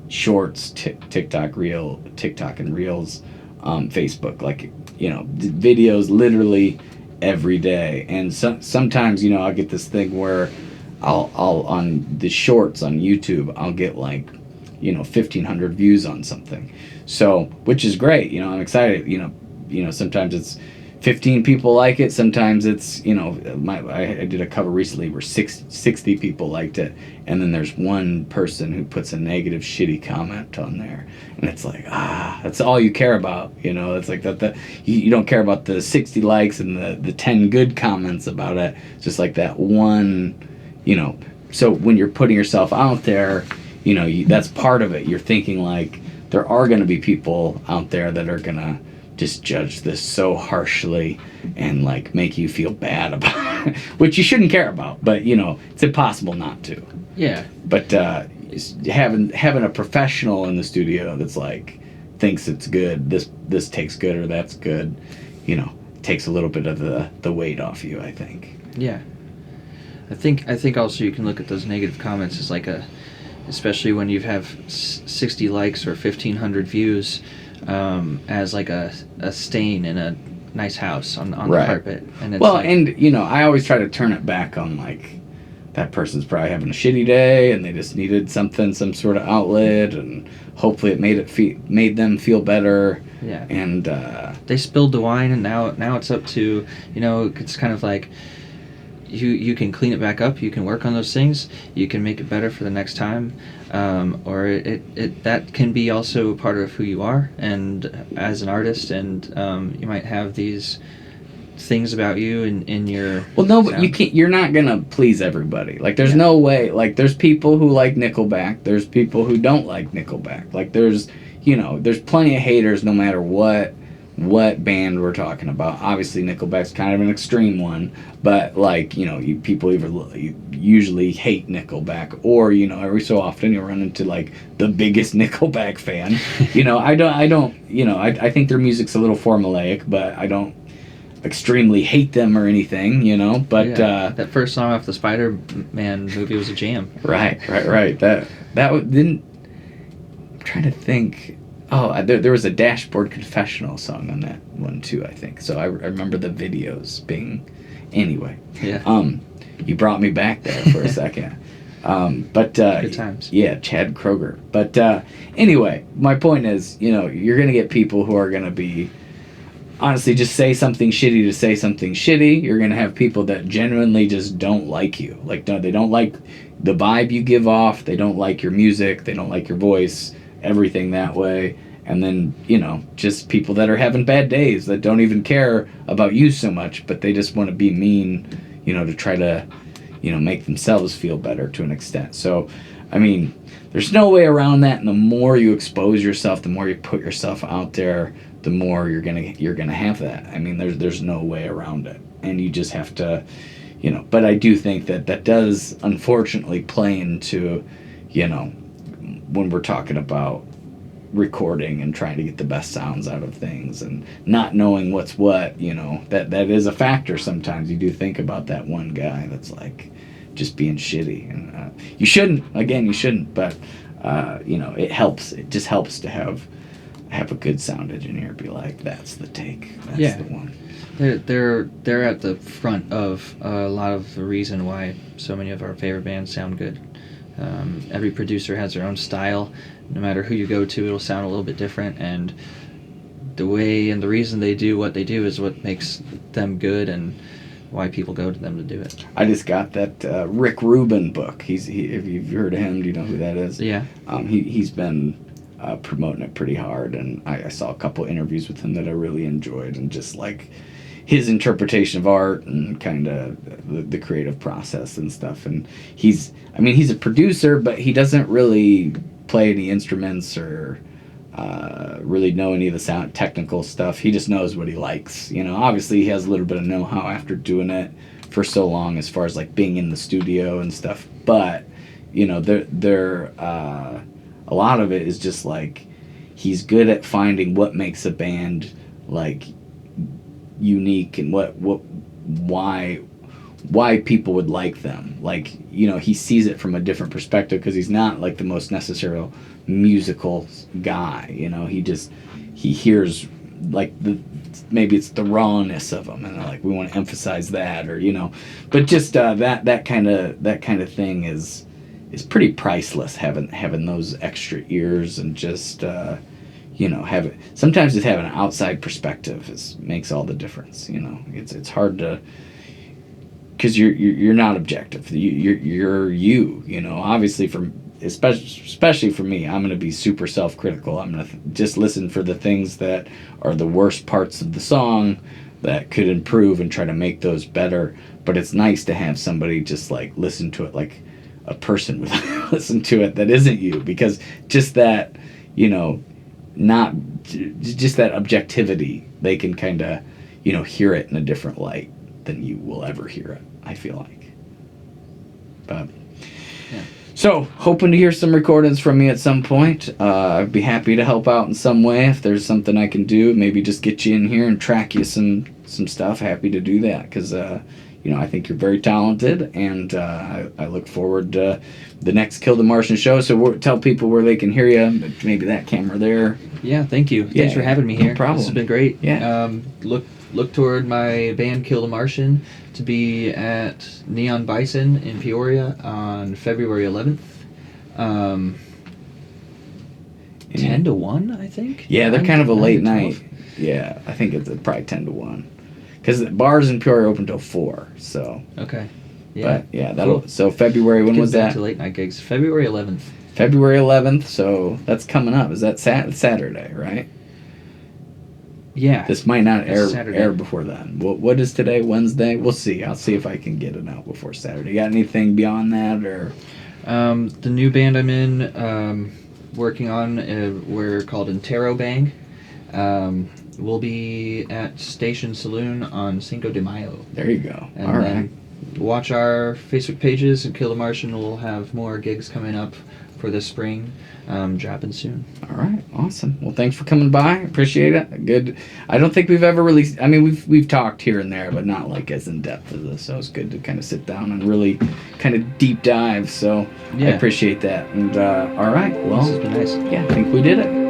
Shorts, TikTok and Reels, Facebook, like, videos literally every day. And sometimes, I'll get this thing where I'll on the Shorts on YouTube, I'll get like, 1,500 views on something. So, which is great. I'm excited. Sometimes it's 15 people like it. Sometimes it's, I did a cover recently where 60 people liked it. And then there's one person who puts a negative, shitty comment on there. And it's like, that's all you care about. It's like that you don't care about the 60 likes and the 10 good comments about it. It's just like that one, So when you're putting yourself out there, that's part of it. You're thinking like, there are going to be people out there that are going to just judge this so harshly and like make you feel bad about it, which you shouldn't care about, but it's impossible not to. Yeah. But having a professional in the studio that's like thinks it's good, this takes good or that's good, takes a little bit of the weight off you, I think. Yeah. I think also you can look at those negative comments as like especially when you have 60 likes or 1,500 views, as like a stain in a nice house on the carpet. And it's I always try to turn it back on like that person's probably having a shitty day and they just needed some sort of outlet, and hopefully it made them feel better. Yeah. And they spilled the wine, and now it's up to, it's kind of like you can clean it back up, you can work on those things, you can make it better for the next time, or it that can be also part of who you are and as an artist, and you might have these things about you in your but sound. you can't, you're not gonna please everybody. Like there's no way, like there's people who like Nickelback, there's people who don't like Nickelback, like there's plenty of haters no matter what band we're talking about. Obviously Nickelback's kind of an extreme one, but like people usually hate Nickelback, or every so often you'll run into like the biggest Nickelback fan. I think their music's a little formulaic, but I don't extremely hate them or anything, but that first song off the Spider-Man movie was a jam. Right. That didn't. I'm trying to think. Oh, there was a Dashboard Confessional song on that one too, I think. So I remember the videos being. Anyway. Yeah. You brought me back there for a second. But good times. Yeah, Chad Kroeger. But anyway, my point is, you're gonna get people who are gonna be. Honestly, just say something shitty to say something shitty. You're gonna have people that genuinely just don't like you. Like they don't like the vibe you give off. They don't like your music. They don't like your voice. Everything that way. And then just people that are having bad days that don't even care about you so much, but they just want to be mean, to try to, make themselves feel better to an extent. So, I mean, there's no way around that. And the more you expose yourself, the more you put yourself out there, the more you're gonna have that. I mean, there's no way around it, and you just have to, But I do think that does unfortunately play into, when we're talking about recording and trying to get the best sounds out of things and not knowing what's what. That is a factor. Sometimes you do think about that one guy that's like just being shitty, and you shouldn't. Again, you shouldn't. But it helps. It just helps to have a good sound engineer be like, that's the take. That's the one. They're at the front of a lot of the reason why so many of our favorite bands sound good. Every producer has their own style. No matter who you go to, it'll sound a little bit different, and the way and the reason they do what they do is what makes them good and why people go to them to do it. I just got that Rick Rubin book. If you've heard of him, do you know who that is? Yeah. He's been promoting it pretty hard, and I saw a couple interviews with him that I really enjoyed, and just like his interpretation of art and kind of the creative process and stuff. And he's a producer, but he doesn't really play any instruments or really know any of the sound technical stuff. He just knows what he likes. Obviously he has a little bit of know-how after doing it for so long as far as like being in the studio and stuff. But a lot of it is just like he's good at finding what makes a band like unique and why why people would like them. Like, you know, he sees it from a different perspective because he's not like the most necessary musical guy. You know, he hears like maybe it's the rawness of them, and like we want to emphasize that, or you know, but just that kind of thing is pretty priceless. Having those extra ears and just you know, sometimes just having an outside perspective makes all the difference. You know, it's hard to, because you're not objective. You're you know. Obviously, especially for me, I'm gonna be super self-critical. I'm gonna just listen for the things that are the worst parts of the song that could improve and try to make those better. But it's nice to have somebody just like listen to it like a person would listen to it that isn't you, because just that, you know, not just that objectivity, they can kind of, you know, hear it in a different light than you will ever hear it, I feel like. But Yeah. so hoping to hear some recordings from me at some point. I'd be happy to help out in some way if there's something I can do. Maybe just get you in here and track you some stuff. Happy to do that, because you know, I think you're very talented, and I look forward to the next Kill the Martian show. So tell people where they can hear you. Maybe that camera there. Yeah, thank you. Yeah, Thanks for having me here. No problem. This has been great. Yeah. Look toward my band Kill the Martian to be at Neon Bison in Peoria on February 11th. 10 to 1, I think. Yeah, they're kind of a late 12. night. Yeah, I think it's probably 10 to 1. Because the bars in Peoria open till 4, so. Okay. Yeah. But yeah, that'll. Cool. So February, when Get was back that? to late night gigs. February 11th. February 11th, so that's coming up. Is that Saturday, right? Yeah. This might not It's Saturday. air before then. What is today? Wednesday? We'll see. I'll see if I can get it out before Saturday. Got anything beyond that, or? The new band I'm in, working on, we're called Intero Bang. We'll be at Station Saloon on Cinco de Mayo. There you go. And All right. then watch our Facebook pages, and Kill the Martian will have more gigs coming up for this spring, dropping soon. All right, awesome. Well, thanks for coming by. Appreciate it. Good. I don't think we've ever really. I mean, we've talked here and there, but not like as in depth as this. So it's good to kind of sit down and really kind of deep dive. So I Yeah. appreciate that. And all right, well, This has been nice. yeah, I think we did it.